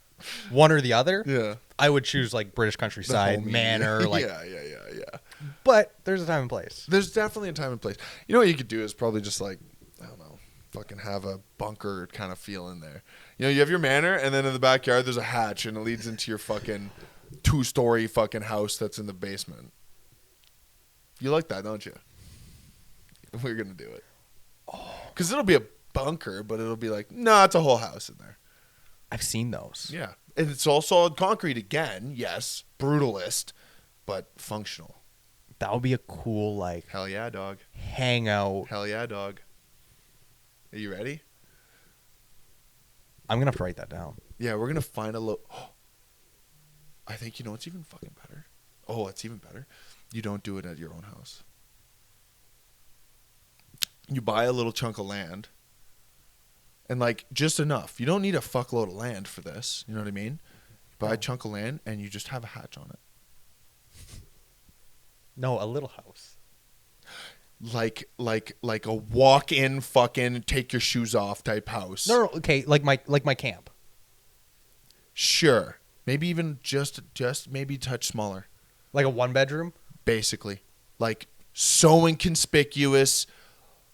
one or the other, I would choose like British countryside, manor, like yeah. But there's a time and place. There's definitely a time and place. You know what you could do is probably just like, I don't know, fucking have a bunker kind of feel in there. You know, you have your manor, and then in the backyard there's a hatch, and it leads into your fucking 2-story fucking house that's in the basement. You like that, don't you? We're going to do it. Because it'll be a bunker, but it'll be like, nah, it's a whole house in there. I've seen those. Yeah. And it's all solid concrete again. Yes. Brutalist, but functional. That would be a cool, like... Hell yeah, dog. Hangout. Hell yeah, dog. Are you ready? I'm going to have to write that down. Yeah, we're going to find a little... I think, you know what's even fucking better? Oh, it's even better. You don't do it at your own house. You buy a little chunk of land, and like just enough. You don't need a fuckload of land for this. You know what I mean? Buy a chunk of land, and you just have a hatch on it. No, a little house. Like a walk-in fucking take your shoes off type house. No, okay, like my camp. Sure. Maybe even just maybe touch smaller. Like a 1-bedroom? Basically. Like so inconspicuous.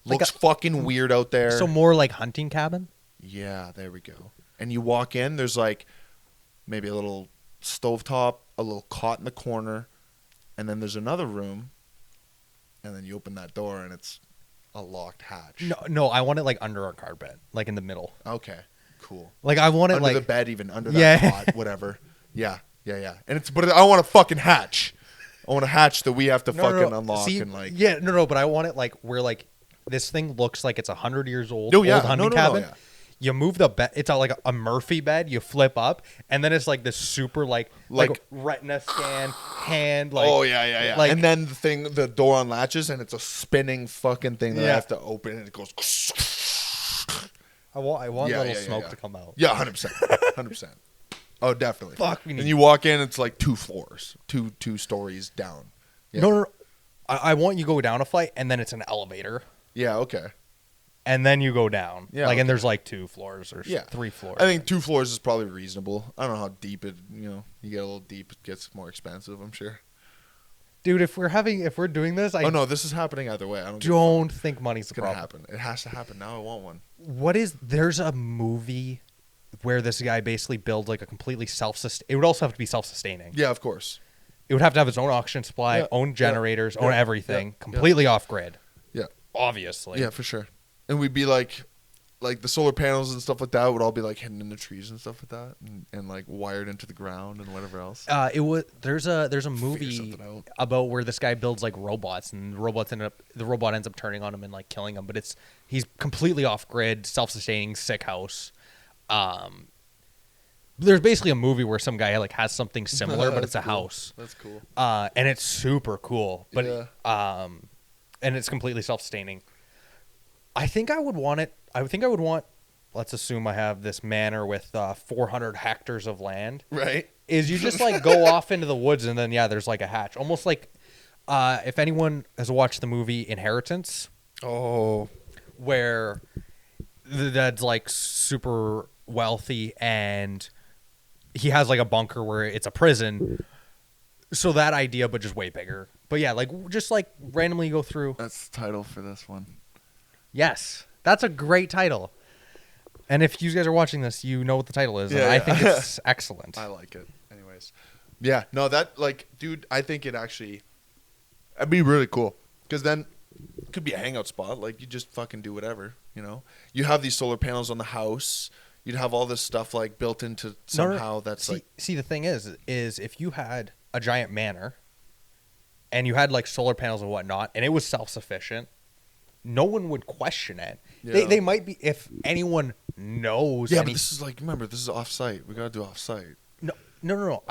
Looks fucking weird out there. So more like hunting cabin? Yeah, there we go. And you walk in, there's like maybe a little stovetop, a little cot in the corner, and then there's another room, and then you open that door and it's a locked hatch. No, I want it like under our carpet, like in the middle. Okay, cool. Like I want it under like the bed, even under that cot, whatever. Yeah. And but I want a fucking hatch. I want a hatch that we have to unlock. See, and like. Yeah, but I want it like where like this thing looks like it's 100 years old. Oh, yeah. Old hunting cabin. Yeah. You move the bed. It's like a Murphy bed. You flip up, and then it's like this super like retina scan hand. Like, oh yeah. Like, and then the door unlatches, and it's a spinning fucking thing that I have to open, and it goes. I want little smoke to come out. Yeah, 100%. Oh, definitely. Fuck. And you walk in, it's like 2 floors, two stories down. Yeah. No. I want you to go down a flight, and then it's an elevator. Yeah. Okay. And then you go down. Yeah. And there's like 2 floors or 3 floors. I think 2 floors is probably reasonable. I don't know how deep it, you get a little deep, it gets more expensive, I'm sure. Dude, if we're doing this, oh no, this is happening either way. I don't think money's the problem. It's going to happen. It has to happen. Now I want one. There's a movie where this guy basically builds like a completely it would also have to be self-sustaining. Yeah, of course. It would have to have its own oxygen supply, own generators, own everything, completely off grid. Yeah. Obviously. Yeah, for sure. And we'd be like like the solar panels and stuff like that would all be like hidden in the trees and stuff like that, and like wired into the ground and whatever else. There's a movie about where this guy builds like robots, and the robot ends up turning on him and like killing him. But he's completely off grid, self-sustaining, sick house. There's basically a movie where some guy like has something similar, but it's a house. That's cool. And it's super cool. But yeah. And it's completely self-sustaining. I think I would want it. I think I would want. Let's assume I have this manor with 400 hectares of land. Right. Is you just like go off into the woods and then there's like a hatch, almost like if anyone has watched the movie Inheritance. Oh. Where the dad's like super wealthy and he has like a bunker where it's a prison. So that idea, but just way bigger. But yeah, like just like randomly go through. That's the title for this one. Yes, that's a great title. And if you guys are watching this, you know what the title is. Yeah, and I think it's excellent. I like it. Anyways. Yeah, no, that, like, dude, I think it'd be really cool. Because then it could be a hangout spot. Like, you just fucking do whatever, you know? You have these solar panels on the house. You'd have all this stuff, like, built into somehow that's like... See, the thing is if you had a giant manor and you had, like, solar panels and whatnot, and it was self-sufficient, no one would question it. Yeah. They might be, if anyone knows. Yeah, but this is like, remember, this is off-site. We got to do off-site. No.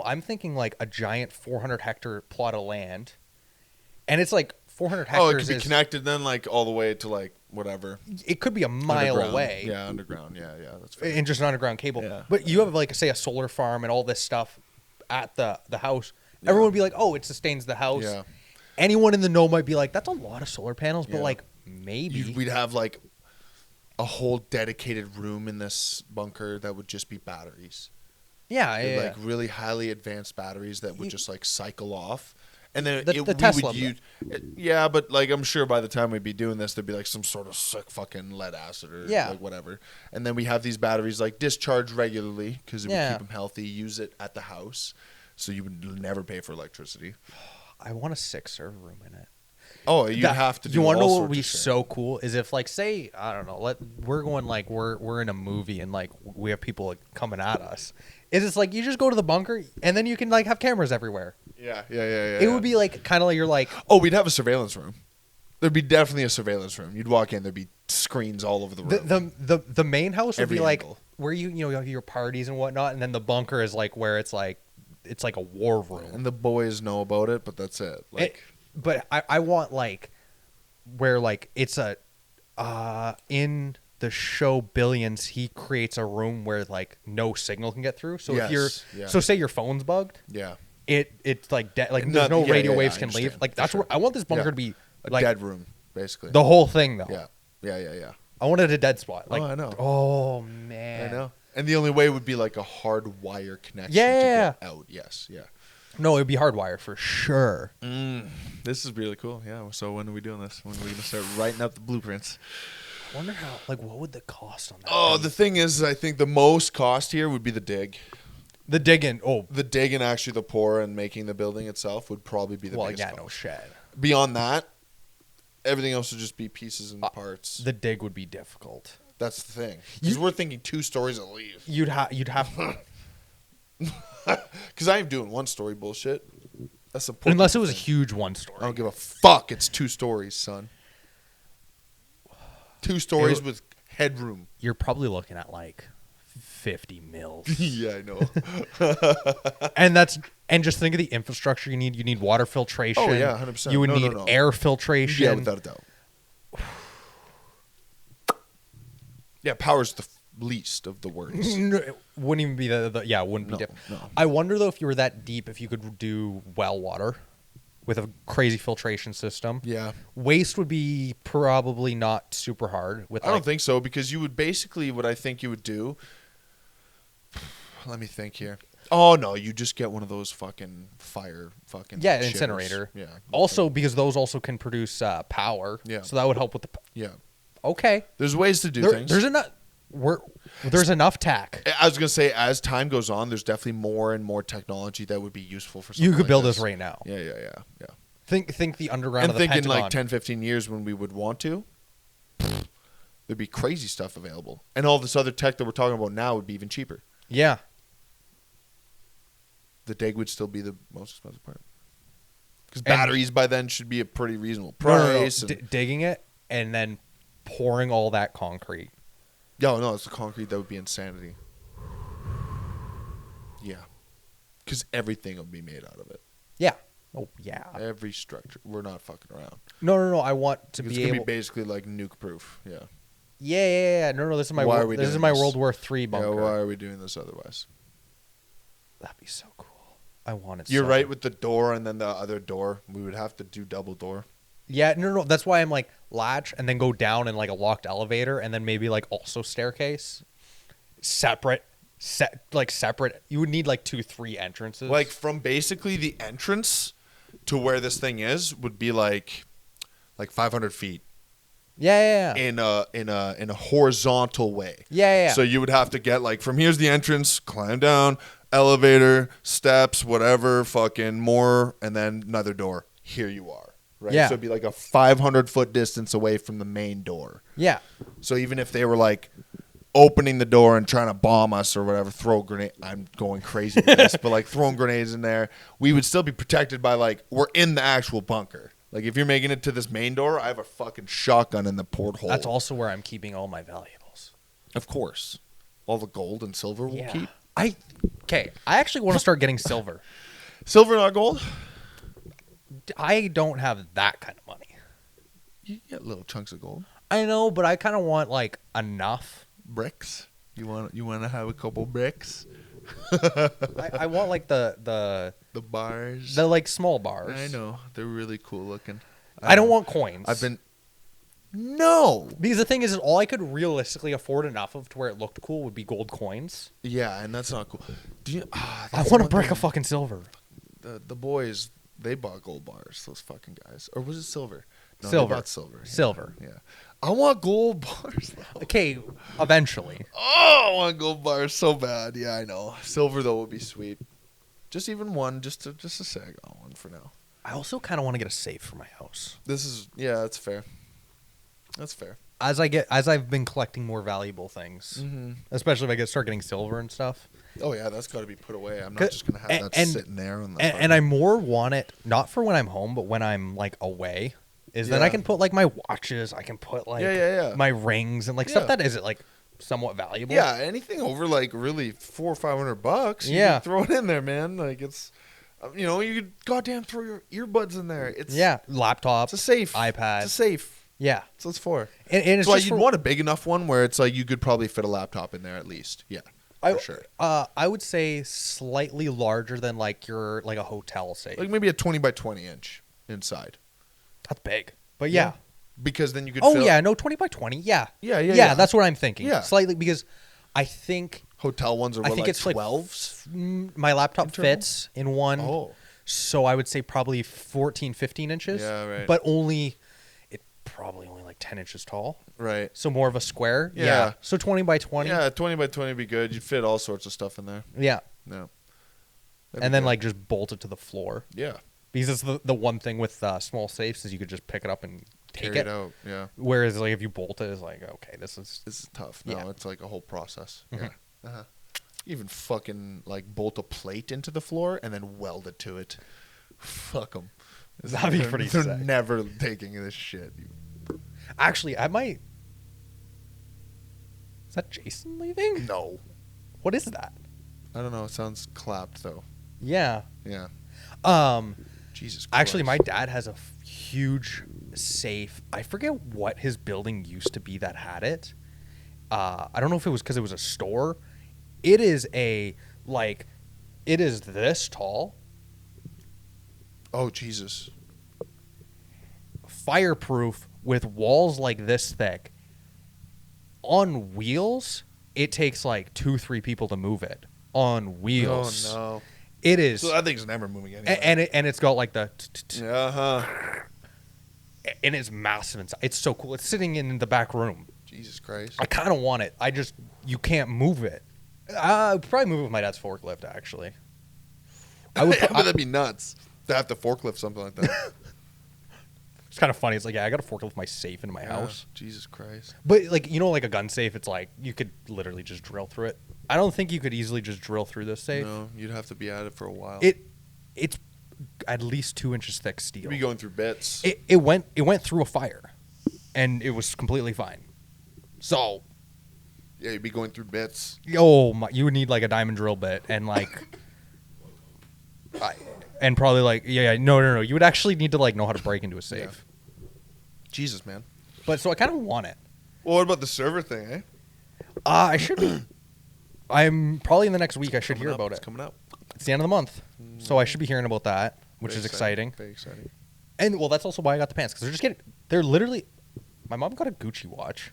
I'm thinking like a giant 400 hectare plot of land. And it's like 400 hectares. Oh, it could be connected then, like, all the way to, like, whatever. It could be a mile away. Yeah, underground. Yeah, that's fair. And just an underground cable. Yeah. But you have, like, say, a solar farm and all this stuff at the house. Yeah. Everyone would be like, oh, it sustains the house. Yeah. Anyone in the know might be like, that's a lot of solar panels, but like maybe we'd have like a whole dedicated room in this bunker that would just be batteries. Yeah. Like really highly advanced batteries that would just like cycle off. And then the Tesla we would use, yeah, but like I'm sure by the time we'd be doing this, there'd be like some sort of sick fucking lead acid or like whatever. And then we have these batteries like discharged regularly because it would keep them healthy. Use it at the house, so you would never pay for electricity. I want a 6-server room in it. Oh, you have to do. You want to know what would be so cool is if, like, say, I don't know, we're going like we're in a movie and like we have people like, coming at us. Is it's like you just go to the bunker and then you can like have cameras everywhere. Yeah. It would be like kind of like you're like, oh, we'd have a surveillance room. There'd be definitely a surveillance room. You'd walk in, there'd be screens all over the room. The main house would be angle. Like where you have your parties and whatnot, and then the bunker is like where it's like a war room. And the boys know about it, but that's it. Like, but I want like where like it's a in the show Billions, he creates a room where like no signal can get through. So if so say your phone's bugged. Yeah. It's like there's no radio waves can leave. Like that's where I want this bunker to be a like dead room, basically. The whole thing though. Yeah. I wanted a dead spot. Like, oh, I know. Oh man. I know. And the only way would be like a hard wire connection to get out. Yes, yeah. No, it would be hardwire for sure. This is really cool. Yeah. So when are we doing this? When are we going to start writing out the blueprints? I wonder how, like, what would the cost on that be? The thing is, I think the most cost here would be the dig. The digging. The dig and actually the pour and making the building itself would probably be the biggest cost. No shit. Beyond that, everything else would just be pieces and parts. The dig would be difficult. That's the thing. Because we're thinking 2 stories at least. You'd have because I ain't doing 1-story bullshit. That's the unless it was a huge 1-story. I don't give a fuck. It's 2 stories, son. 2 stories with headroom. You're probably looking at like 50 mils. Yeah, I know. and just think of the infrastructure you need. You need water filtration. Oh yeah, 100%. You would need air filtration. Yeah, without a doubt. Yeah, power's the least of the worries. No, it wouldn't even be it wouldn't be different. No. I wonder though if you were that deep, if you could do well water with a crazy filtration system. Yeah. Waste would be probably not super hard. I don't think so, because you would basically, what I think you would do, let me think here. Oh no, you just get one of those fucking fire fucking an incinerator. Yeah. Also, because those also can produce power. Yeah. So that would help with the. Yeah. Okay. There's ways to do things. There's enough. There's enough tack. I was gonna say, as time goes on, there's definitely more and more technology that would be useful for something. You could build this right now. Yeah. Think the underground. And of the think Pentagon. in like 10, 15 years when we would want to. There'd be crazy stuff available. And all this other tech that we're talking about now would be even cheaper. Yeah. The dig would still be the most expensive part. Because batteries by then should be a pretty reasonable price. No. Digging it and then pouring all that concrete. No, it's the concrete that would be insanity. Yeah. Because everything will be made out of it. Yeah. Oh, yeah. Every structure. We're not fucking around. No. I want to be able... It's going to be basically like nuke proof. Yeah. Yeah. No, this is my World War III bunker. Yeah, why are we doing this otherwise? That'd be so cool. I want it. You're right with the door and then the other door. We would have to do double door. Yeah, no. That's why I'm like latch and then go down in like a locked elevator and then maybe like also staircase. Separate. You would need like 2-3 entrances. Like from basically the entrance to where this thing is would be like 500 feet. Yeah. In a horizontal way. Yeah. So you would have to get like from here's the entrance, climb down, elevator, steps, whatever, fucking more, and then another door. Here you are. Right. Yeah. So it'd be like a 500-foot distance away from the main door. Yeah. So even if they were like opening the door and trying to bomb us or whatever, throw a grenade. I'm going crazy with this, but like throwing grenades in there, we would still be protected by like we're in the actual bunker. Like, if you're making it to this main door, I have a fucking shotgun in the porthole. That's also where I'm keeping all my valuables. Of course. All the gold and silver we'll keep. I actually want to start getting silver. Silver, not gold? I don't have that kind of money. You get little chunks of gold. I know, but I kind of want, like, enough. Bricks? You want to have a couple bricks? I want, like, the bars. The, like, small bars. I know. They're really cool looking. I don't want coins. No. Because the thing is all I could realistically afford enough of to where it looked cool would be gold coins. Yeah, and that's not cool. I want to break a fucking silver. The boys, they bought gold bars, those fucking guys. Or was it silver? No, silver. They bought silver. Yeah. Silver. Yeah. I want gold bars, though. Okay, eventually. Oh, I want gold bars so bad. Yeah, I know. Silver, though, would be sweet. Just even one, just a sag on one for now. I also kind of want to get a safe for my house. That's fair. That's fair. As I've been collecting more valuable things, especially if I start getting silver and stuff. Oh yeah, that's got to be put away. I'm not just gonna have that sitting there. And I more want it not for when I'm home, but when I'm like away. Then I can put like my watches. I can put like my rings and like stuff that isn't like somewhat valuable. Yeah, anything over like really $400 or $500. You can throw it in there, man. Like it's. You could goddamn throw your earbuds in there. It's laptop. It's a safe iPad. It's a safe. Yeah, that's what it's for. And it's why you'd want a big enough one where it's like you could probably fit a laptop in there at least. Yeah, for sure. I would say slightly larger than like a hotel safe. Like maybe a 20 by 20 inch inside. That's big, but yeah. Because then you could. 20 by 20. Yeah. Yeah. That's what I'm thinking. Yeah, slightly because I think hotel ones are. I think it's 12s. My laptop fits in one. Oh. So I would say probably 14, 15 inches. Yeah, right. But probably only like 10 inches tall. Right. So more of a square. Yeah. So 20 by 20. Yeah, 20 by 20 would be good. You'd fit all sorts of stuff in there. Yeah. No. And then like just bolt it to the floor. Yeah. Because it's the one thing with small safes is you could just pick it up and take it out. Yeah. Whereas like if you bolt it, it's like, okay, this is tough. No, it's like a whole process. Mm-hmm. Yeah. Uh-huh. Even fucking like bolt a plate into the floor and then weld it to it. Fuck them. That'd be pretty sick. They're never taking this shit. Actually, I might. Is that Jason leaving? No. What is that? I don't know. It sounds clapped though. Yeah. Yeah. Jesus Christ. Actually, my dad has a huge safe. I forget what his building used to be that had it. I don't know if it was because it was a store. It is it is this tall. Oh, Jesus. Fireproof with walls like this thick. On wheels, it takes like 2-3 people to move it. On wheels. Oh, no. It is. So that thing's never moving anyway. And it's got like the... Uh-huh. And it's massive inside. It's so cool. It's sitting in the back room. Jesus Christ. I kind of want it. You can't move it. I'd probably move it with my dad's forklift, actually. That'd be nuts to have to forklift something like that. It's kind of funny. It's like, yeah, I got to forklift my safe into my house. Jesus Christ. But like, you know, like a gun safe, it's like you could literally just drill through it. I don't think you could easily just drill through this safe. No, you'd have to be at it for a while. It's at least 2 inches thick steel. You'd be going through bits. It went through a fire, and it was completely fine. So, yeah, you'd be going through bits. Oh my! You would need like a diamond drill bit and like, and probably like no. You would actually need to like know how to break into a safe. Yeah. Jesus, man. But so I kind of want it. Well, what about the server thing, eh? I should be. I'm probably in the next week. I should hear about it. It's coming up. It's the end of the month, so I should be hearing about that, which is exciting. Very exciting. And well, that's also why I got the pants, because they're literally. My mom got a Gucci watch.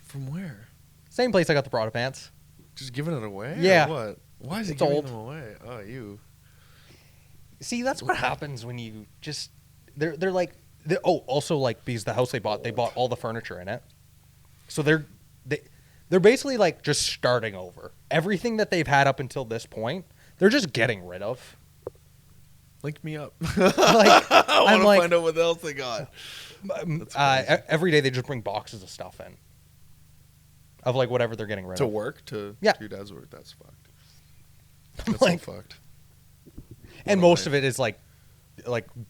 From where? Same place I got the Prada pants. Just giving it away? Yeah. Or what? Why is it giving them away? Oh, you. See, that's what happens when you just. They're like. Also like because the house they bought all the furniture in it, so they're basically like just starting over. Everything that they've had up until this point, they're just getting rid of. Link me up. I want to find out what else they got. Every day they just bring boxes of stuff in. Of like whatever they're getting rid of. To work? To your dad's work? That's fucked. That's like, so fucked. And most of it is like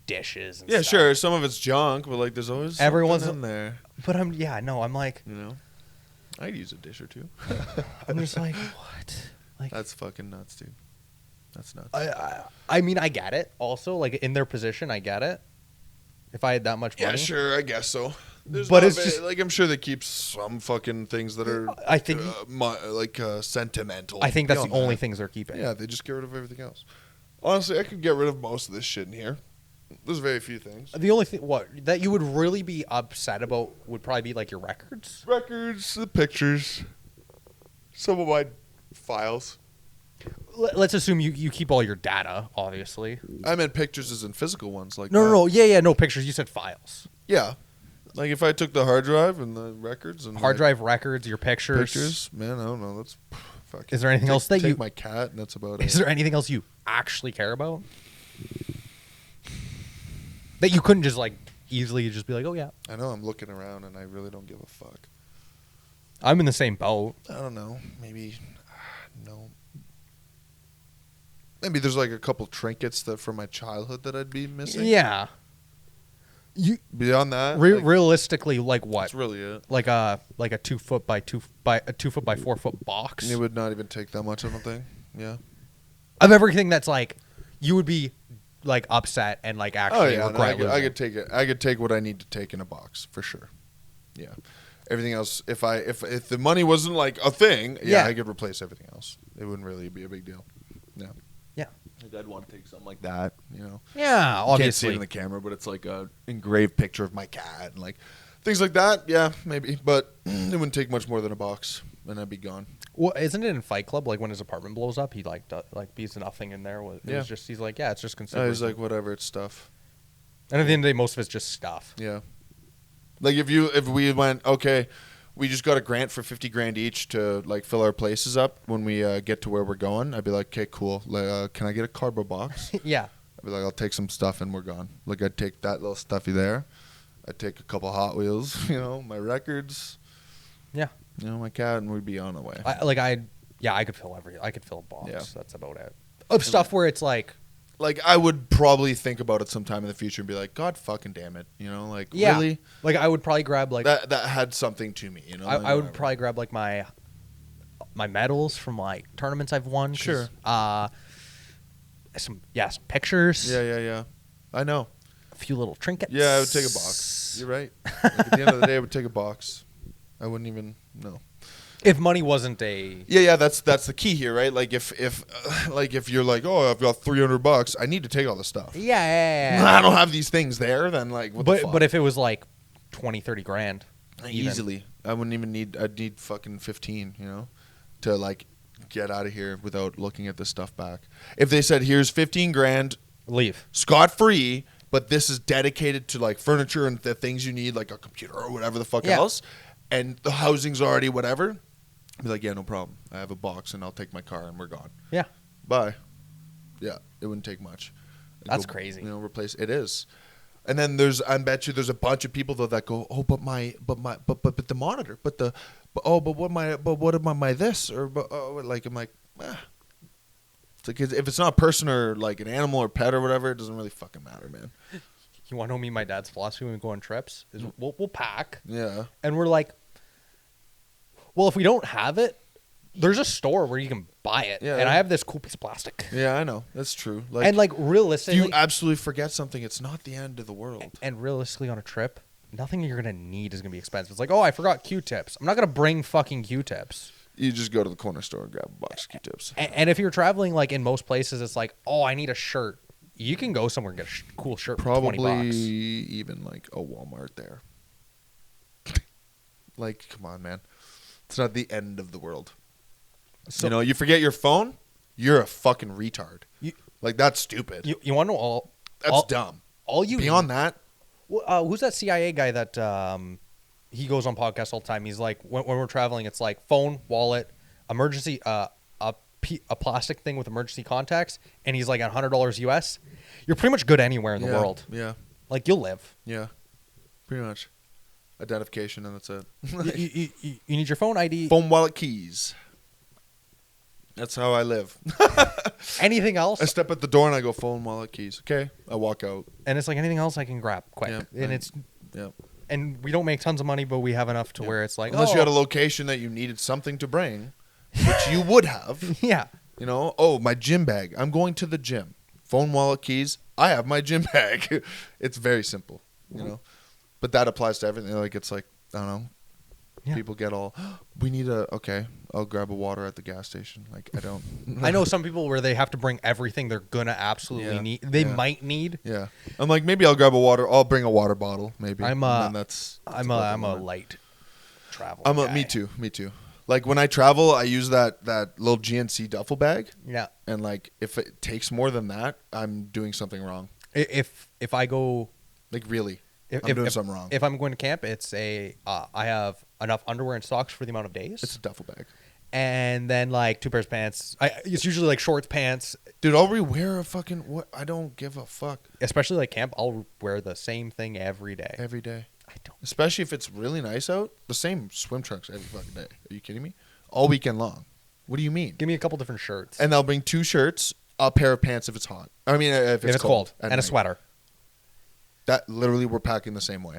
dishes and stuff. Sure. Some of it's junk, but like there's always everyone's in there. But I'm like, you know, I'd use a dish or two. I'm just like, what? Like that's fucking nuts, dude. That's nuts. I mean, I get it. Also, like in their position, I get it. If I had that much money, yeah, sure, I guess so. But it's just like I'm sure they keep some fucking things that are. I think sentimental. I think that's the only things they're keeping. Yeah, they just get rid of everything else. Honestly, I could get rid of most of this shit in here. There's very few things. The only thing that you would really be upset about would probably be like your records. The pictures, some of my files. Let's assume you keep all your data, obviously. I meant pictures as in physical ones. Like No. Yeah, no pictures. You said files. Yeah. Like if I took the hard drive and the records and hard drive records, your pictures. Man, I don't know. That's fucking. Is there anything else that take my cat and that's about it. Is there anything else you actually care about? That you couldn't just like easily just be like, oh yeah. I know. I'm looking around and I really don't give a fuck. I'm in the same boat. I don't know. Maybe no. Maybe there's like a couple trinkets that from my childhood that I'd be missing. Yeah. Beyond that, realistically, like what? That's really it. Like a 2 foot by 2 by 4 foot box. It would not even take that much. I don't think. Yeah. Of everything that's like, you would be like upset and like actually regret. I could take it. I could take what I need to take in a box for sure. Yeah. Everything else, if the money wasn't like a thing, I could replace everything else. It wouldn't really be a big deal. Yeah. Yeah. Like I'd want to take something like that, you know. Yeah, obviously. You can't see it in the camera, but it's like a engraved picture of my cat and like things like that. Yeah, maybe, but it wouldn't take much more than a box, and I'd be gone. Well, isn't it in Fight Club? Like when his apartment blows up, he like beats nothing in there. It was just he's like, it's just considered. He's like, whatever, it's stuff. And at the end of the day, most of it's just stuff. Yeah. Like if we went, okay, we just got a grant for $50,000 each to like fill our places up when we get to where we're going. I'd be like, okay, cool. Can I get a cardboard box? Yeah. I'd be like, I'll take some stuff and we're gone. Like I'd take that little stuffy there. I'd take a couple Hot Wheels, you know, my records. Yeah. You know, my cat, and we'd be on the way. I could fill a box. Yeah. That's about it. Of stuff where it's like I would probably think about it sometime in the future and be like, God fucking damn it, you know, like really. Like I would probably grab like that had something to me, you know. I would probably grab like my medals from like tournaments I've won. Sure. Some pictures. Yeah. I know. A few little trinkets. Yeah, I would take a box. You're right. Like at the end of the day, I would take a box. I wouldn't even know. If money wasn't a that's the key here, right? Like if you're like, oh, I've got $300, I need to take all the stuff. Yeah. I don't have these things there. Then like, what the fuck? But if it was like 20-30 grand, easily, I wouldn't even need. I'd need fucking 15, you know, to like get out of here without looking at this stuff back. If they said, here's 15 grand, leave scot free. But this is dedicated to like furniture and the things you need, like a computer or whatever the fuck else, and the housing's already whatever. I'd be like, yeah, no problem. I have a box and I'll take my car and we're gone. Yeah. Bye. Yeah, it wouldn't take much. That's crazy. You know, replace it is. And then I bet you there's a bunch of people though that go, oh, but the monitor, but what am I this or like I'm like, it's like if it's not a person or like an animal or pet or whatever, it doesn't really fucking matter, man. You want to know me? My dad's philosophy when we go on trips is we'll pack, and we're like, well, if we don't have it, there's a store where you can buy it. Yeah. And I have this cool piece of plastic. Yeah, I know. That's true. And like realistically, if you absolutely forget something, it's not the end of the world. And realistically on a trip, nothing you're going to need is going to be expensive. It's like, oh, I forgot Q-tips. I'm not going to bring fucking Q-tips. You just go to the corner store and grab a box of Q-tips. And if you're traveling like in most places, it's like, oh, I need a shirt. You can go somewhere and get a cool shirt for $20. Probably even like a Walmart there. Like, come on, man. It's not the end of the world. So, you forget your phone, you're a fucking retard. Like, that's stupid. You want to know That's dumb. Beyond that. Who's that CIA guy that he goes on podcasts all the time? He's like, when we're traveling, it's like phone, wallet, emergency, a plastic thing with emergency contacts, and he's like $100 US. You're pretty much good anywhere in the world. Yeah. Like, you'll live. Yeah. Pretty much. Identification, and that's it. you need your phone ID. Phone, wallet, keys. That's how I live. Anything else? I step at the door and I go, phone, wallet, keys. Okay. I walk out. And it's like anything else I can grab quick. Yeah, and it's... Yeah. And we don't make tons of money, but we have enough to where it's like... Unless you had a location that you needed something to bring, which you would have. Yeah. My gym bag. I'm going to the gym. Phone, wallet, keys. I have my gym bag. It's very simple, But that applies to everything. Like, it's like, I don't know. Yeah. People get all, we need okay, I'll grab a water at the gas station. Like, I don't. I know some people where they have to bring everything they're going to absolutely need. They might need. Yeah. I'm like, maybe I'll grab a water. I'll bring a water bottle, maybe. I'm a light traveler. Me too. Like, when I travel, I use that little GNC duffel bag. Yeah. And, like, if it takes more than that, I'm doing something wrong. If I go. Like, really. I'm doing something wrong. If I'm going to camp, it's I have enough underwear and socks for the amount of days. It's a duffel bag. And then, like, 2 pairs of pants. It's usually, like, shorts, pants. Dude, I'll wear a fucking... What? I don't give a fuck. Especially, like, camp, I'll wear the same thing every day. Every day. I don't. Especially if it's really nice out. The same swim trunks every fucking day. Are you kidding me? All weekend long. What do you mean? Give me a couple different shirts. And I'll bring 2 shirts, a pair of pants if it's hot. I mean, if it's cold. And a sweater. That literally we're packing the same way.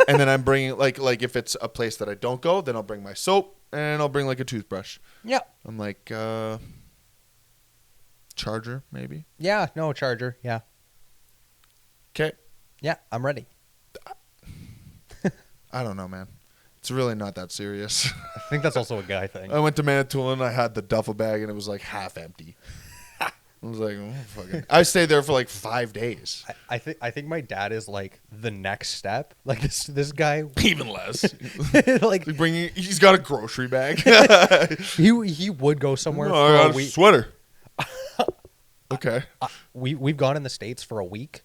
And then I'm bringing like if it's a place that I don't go, then I'll bring my soap and I'll bring like a toothbrush. Yeah. I'm like charger maybe. Yeah, no charger. Yeah. Okay. Yeah, I'm ready. I don't know, man. It's really not that serious. I think that's also a guy thing. I went to Manitoulin and I had the duffel bag and it was like half empty. I was like, oh, fuck it. I stayed there for like 5 days. I think my dad is like the next step. Like this guy, even less. like he's got a grocery bag. he would go somewhere. I got a sweater. Okay. We've gone in the States for a week,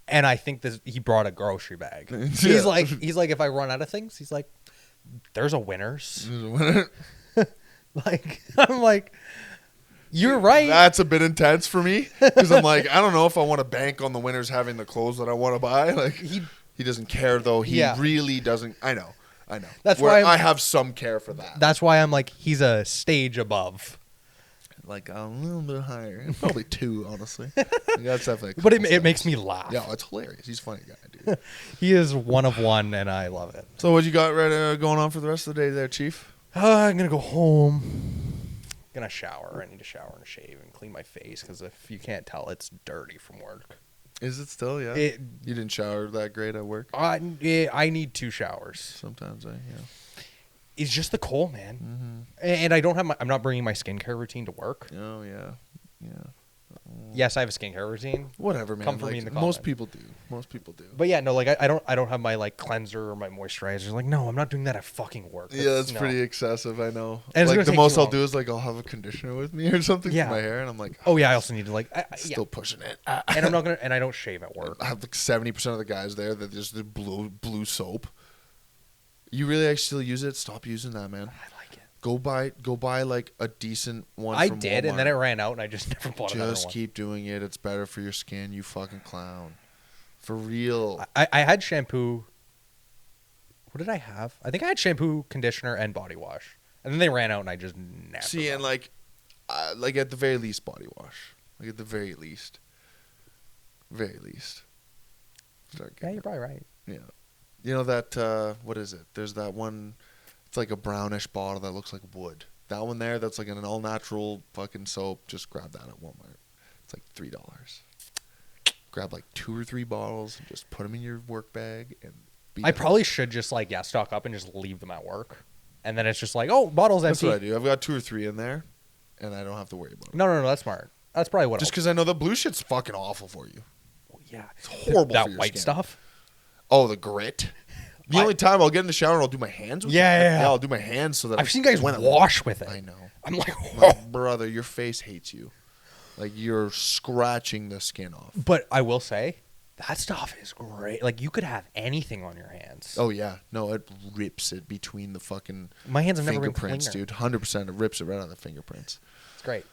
and I think he brought a grocery bag. He's like if I run out of things, he's like, there's a Winners. There's a winner. Like I'm like. You're right. That's a bit intense for me because I'm like, I don't know if I want to bank on the Winners having the clothes that I want to buy. Like he doesn't care though. He really doesn't. I know. That's why I have some care for that. That's why I'm like, he's a stage above. Like a little bit higher, probably 2, honestly. That's definitely. But it makes me laugh. Yeah, it's hilarious. He's a funny guy, dude. He is one of one, and I love it. So what you got going on for the rest of the day, there, Chief? I'm gonna go home. Gonna shower. I need to shower and shave and clean my face because if you can't tell, it's dirty from work. Is it still? Yeah. You didn't shower that great at work. I need 2 showers. Sometimes It's just the cold, man. Mm-hmm. And I don't have I'm not bringing my skincare routine to work. Oh yeah. Yes, I have a skincare routine. Whatever, man. Come for me in the comments. Most people do. But yeah, no, like I don't have my like cleanser or my moisturizer. Like, no, I'm not doing that at fucking work. That's pretty excessive. I know. And like the most I'll do is like I'll have a conditioner with me or something for my hair, and I'm like, oh yeah, I also need to like still pushing it. And I'm not gonna. And I don't shave at work. I have like 70% of the guys there that just do blue soap. You really actually use it? Stop using that, man. I like it. Go buy like a decent one. I from did, Walmart. and then it ran out, and I just never bought another one. Just keep doing it. It's better for your skin. You fucking clown. For real. I had shampoo. What did I have? I think I had shampoo, conditioner, and body wash. And then they ran out, and I just never. See, and like at the very least, body wash. Like at the very least. Very least. Yeah, you're probably right. Yeah. You know that, what is it? There's that one, it's like a brownish bottle that looks like wood. That one there, that's like an all-natural fucking soap. Just grab that at Walmart. It's like $3. Grab like 2 or 3 bottles and just put them in your work bag and I probably should just like stock up and just leave them at work, and then it's just like, oh, bottle's empty. That's what I do. I've got 2 or 3 in there, and I don't have to worry about it. No, that's smart. That's probably what. Just because I know the blue shit's fucking awful for you. Yeah, it's horrible. That for your white skin. stuff. Oh, the grit. The only time I'll get in the shower and I'll do my hands with it. Yeah. I'll do my hands so that I've seen guys wash with it. I know. I'm like, my brother, your face hates you. Like you're scratching the skin off. But I will say, that stuff is great. Like you could have anything on your hands. Oh yeah, no, it rips it between the fucking. My hands have never been fingerprints, cleaner. dude. 100%, it rips it right on the fingerprints. It's great.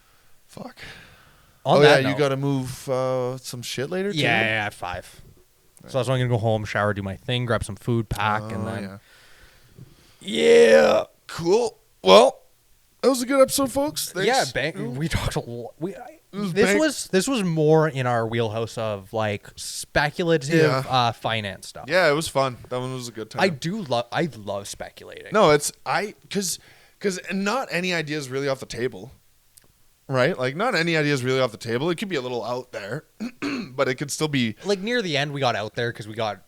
Fuck. On that note, you got to move some shit later. Too? Yeah, at 5. Right. So I was only gonna go home, shower, do my thing, grab some food, pack, and then. Yeah. Cool. Well, that was a good episode, folks. Thanks. Yeah, we talked a lot. This was more in our wheelhouse of like speculative finance stuff. Yeah, it was fun. That one was a good time. I love speculating. No, because not any idea is really off the table, right? Like not any idea is really off the table. It could be a little out there, but it could still be like near the end. We got out there because we got.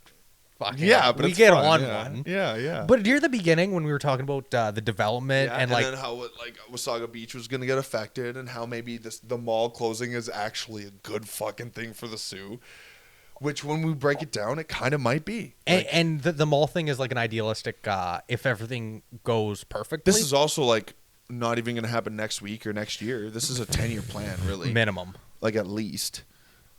But we get fun, on one. Yeah. But near the beginning, when we were talking about the development and then how like Wasaga Beach was going to get affected, and how maybe the mall closing is actually a good fucking thing for the Sioux, which when we break it down, it kind of might be. And the mall thing is like an idealistic. If everything goes perfectly, this is also like not even going to happen next week or next year. This is a 10-year plan, really, minimum. Like at least,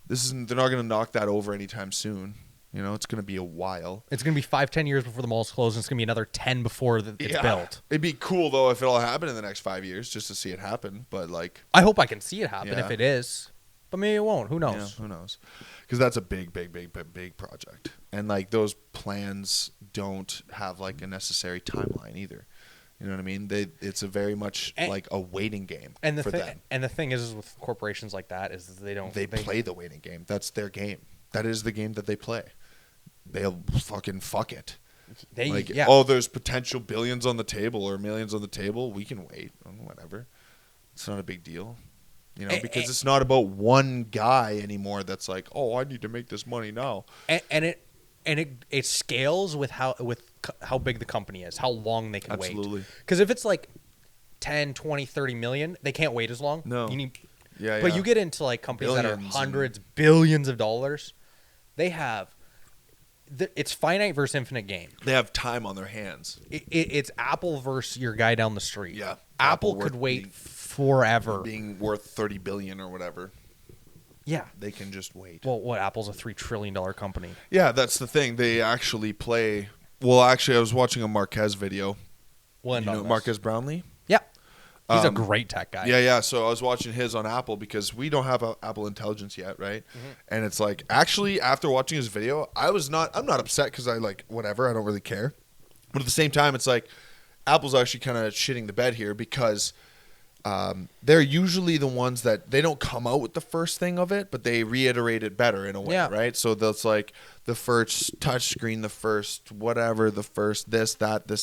they're not going to knock that over anytime soon. You know, it's going to be a while. It's going to be 5-10 years before the mall's closed, and it's going to be another 10 before it's built. It'd be cool, though, if it all happened in the next 5 years, just to see it happen. But, like... I hope I can see it happen if it is. But maybe it won't. Who knows? Yeah, who knows? Because that's a big project. And, like, those plans don't have, like, a necessary timeline either. You know what I mean? It's a very much, like, a waiting game for them. And the thing is with corporations like that is they don't... They play the waiting game. That's their game. That is the game that they play. They'll fucking fuck it. There's potential billions on the table or millions on the table. We can wait. Whatever. It's not a big deal. You know, because it's not about one guy anymore that's like, oh, I need to make this money now. And it scales with how big the company is, how long they can wait. Absolutely. Because if it's like 10, 20, 30 million, they can't wait as long. No. But you get into like companies that are hundreds, billions of dollars. They have... It's finite versus infinite game. They have time on their hands. It's Apple versus your guy down the street. Yeah. Apple could wait forever. Being worth $30 billion or whatever. Yeah. They can just wait. Well, what? Apple's a $3 trillion company. Yeah, that's the thing. They actually play... Well, actually, I was watching a Marquez video. You know Marquez Brownlee? Yeah. He's a great tech guy. Yeah. So I was watching his on Apple because we don't have Apple Intelligence yet, right? Mm-hmm. And it's like, actually, after watching his video, I'm not upset because I like, whatever, I don't really care. But at the same time, it's like, Apple's actually kind of shitting the bed here because they're usually the ones that they don't come out with the first thing of it, but they reiterate it better in a way, right? So that's like the first touchscreen, the first whatever, the first this,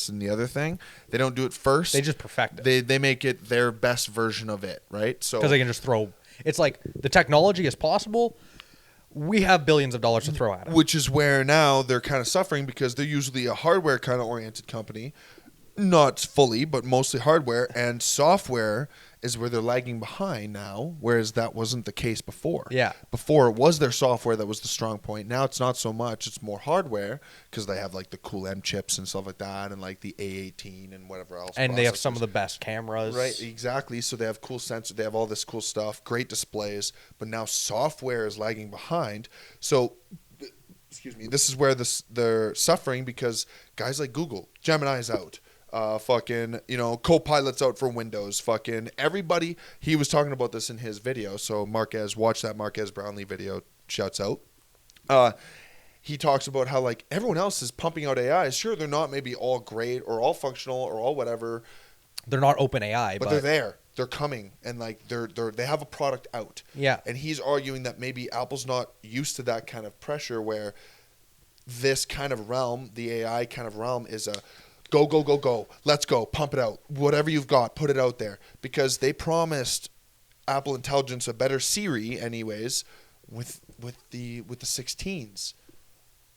and the other thing. They don't do it first. They just perfect it. They make it their best version of it, right? So because they can just throw. It's like the technology is possible. We have billions of dollars to throw at it. Which is where now they're kind of suffering because they're usually a hardware kind of oriented company. Not fully, but mostly hardware, and software is where they're lagging behind now, whereas that wasn't the case before. Yeah. Before it was their software that was the strong point. Now it's not so much. It's more hardware because they have like the cool M chips and stuff like that and like the A18 and whatever else. And they have some of the best cameras. Right, exactly. So they have cool sensors. They have all this cool stuff, great displays, but now software is lagging behind. So... Excuse me. This is where they're suffering because guys like Google, Gemini's out. Copilot's out for Windows. Fucking everybody. He was talking about this in his video. So Marquez, watch that Marquez Brownlee video. Shouts out. he talks about how like everyone else is pumping out AI. Sure, they're not maybe all great or all functional or all whatever. They're not open AI, but they're there. They're coming, and like they have a product out. Yeah. And he's arguing that maybe Apple's not used to that kind of pressure where this kind of realm, the AI kind of realm, is a go, go, go, go. Let's go. Pump it out. Whatever you've got, put it out there. Because they promised Apple Intelligence a better Siri anyways with the 16s.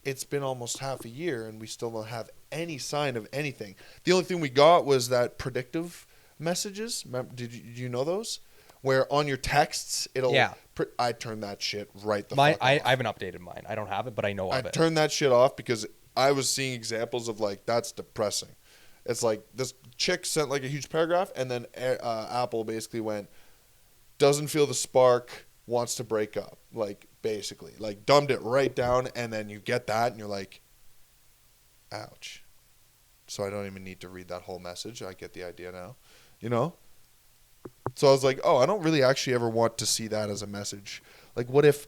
It's been almost half a year and we still don't have any sign of anything. The only thing we got was that predictive messages. Did you know those? Where on your texts it'll I turn that shit right the fuck off. I haven't updated mine. I don't have it, but I know of it. I turned that shit off because I was seeing examples of like that's depressing. It's like this chick sent like a huge paragraph and then Apple basically went doesn't feel the spark, wants to break up. Like basically like dumbed it right down, and then you get that and you're like ouch. So I don't even need to read that whole message. I get the idea now, you know. So I was like, oh, I don't really actually ever want to see that as a message. Like what if,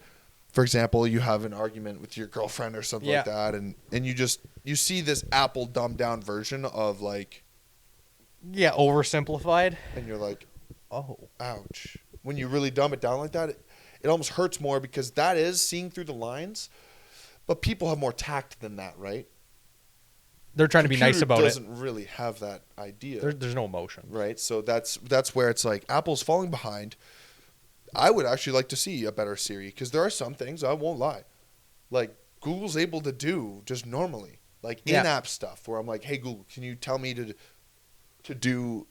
for example, you have an argument with your girlfriend or something like that, and you see this Apple dumbed down version of like oversimplified, and you're like, oh ouch. When you really dumb it down like that, it almost hurts more because that is seeing through the lines. But people have more tact than that, right? They're trying to be nice about it. Doesn't really have that idea. There's no emotion. Right? So that's where it's like Apple's falling behind. I would actually like to see a better Siri because there are some things, I won't lie, like Google's able to do just normally. Like in-app stuff where I'm like, hey, Google, can you tell me to do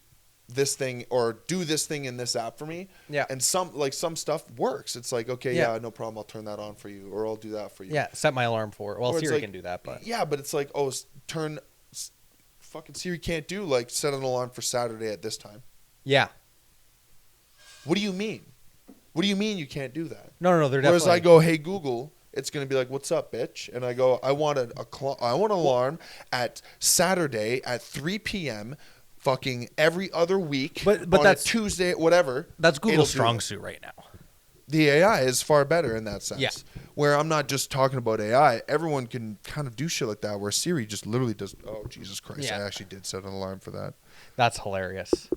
this thing or do this thing in this app for me? Yeah. And some stuff works. It's like, okay, yeah, no problem. I'll turn that on for you or I'll do that for you. Yeah, set my alarm for it. Well, Siri can do that, but. Yeah, but it's like, oh, fucking Siri can't do like set an alarm for Saturday at this time. Yeah. What do you mean? What do you mean you can't do that? No, they're definitely. Whereas I go, hey, Google, it's going to be like, what's up, bitch? And I go, I want an alarm at Saturday at 3 p.m. fucking every other week. But on that's a Tuesday, whatever. That's Google's strong suit right now. The AI is far better in that sense. Yeah. Where I'm not just talking about AI. Everyone can kind of do shit like that where Siri just literally does, oh, Jesus Christ. Yeah. I actually did set an alarm for that. That's hilarious.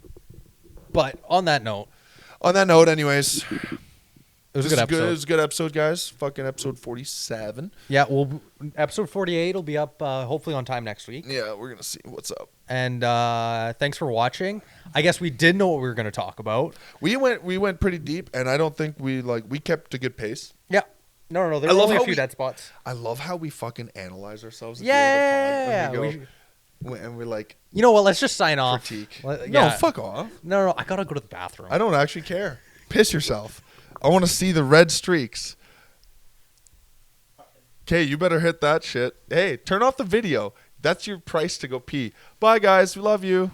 But on that note, anyways, it was a good episode. It was a good episode, guys. Fucking episode 47. Yeah, well, episode 48 will be up hopefully on time next week. Yeah, we're going to see what's up. And thanks for watching. I guess we did know what we were going to talk about. We went pretty deep, and I don't think we kept a good pace. Yeah. No. There were only a few dead spots. I love how we fucking analyze ourselves. Yeah. And we're like, you know what? Let's just sign off. Critique. Yeah. No, fuck off. No. I gotta go to the bathroom. I don't actually care. Piss yourself. I want to see the red streaks. Okay, you better hit that shit. Hey, turn off the video. That's your price to go pee. Bye, guys. We love you.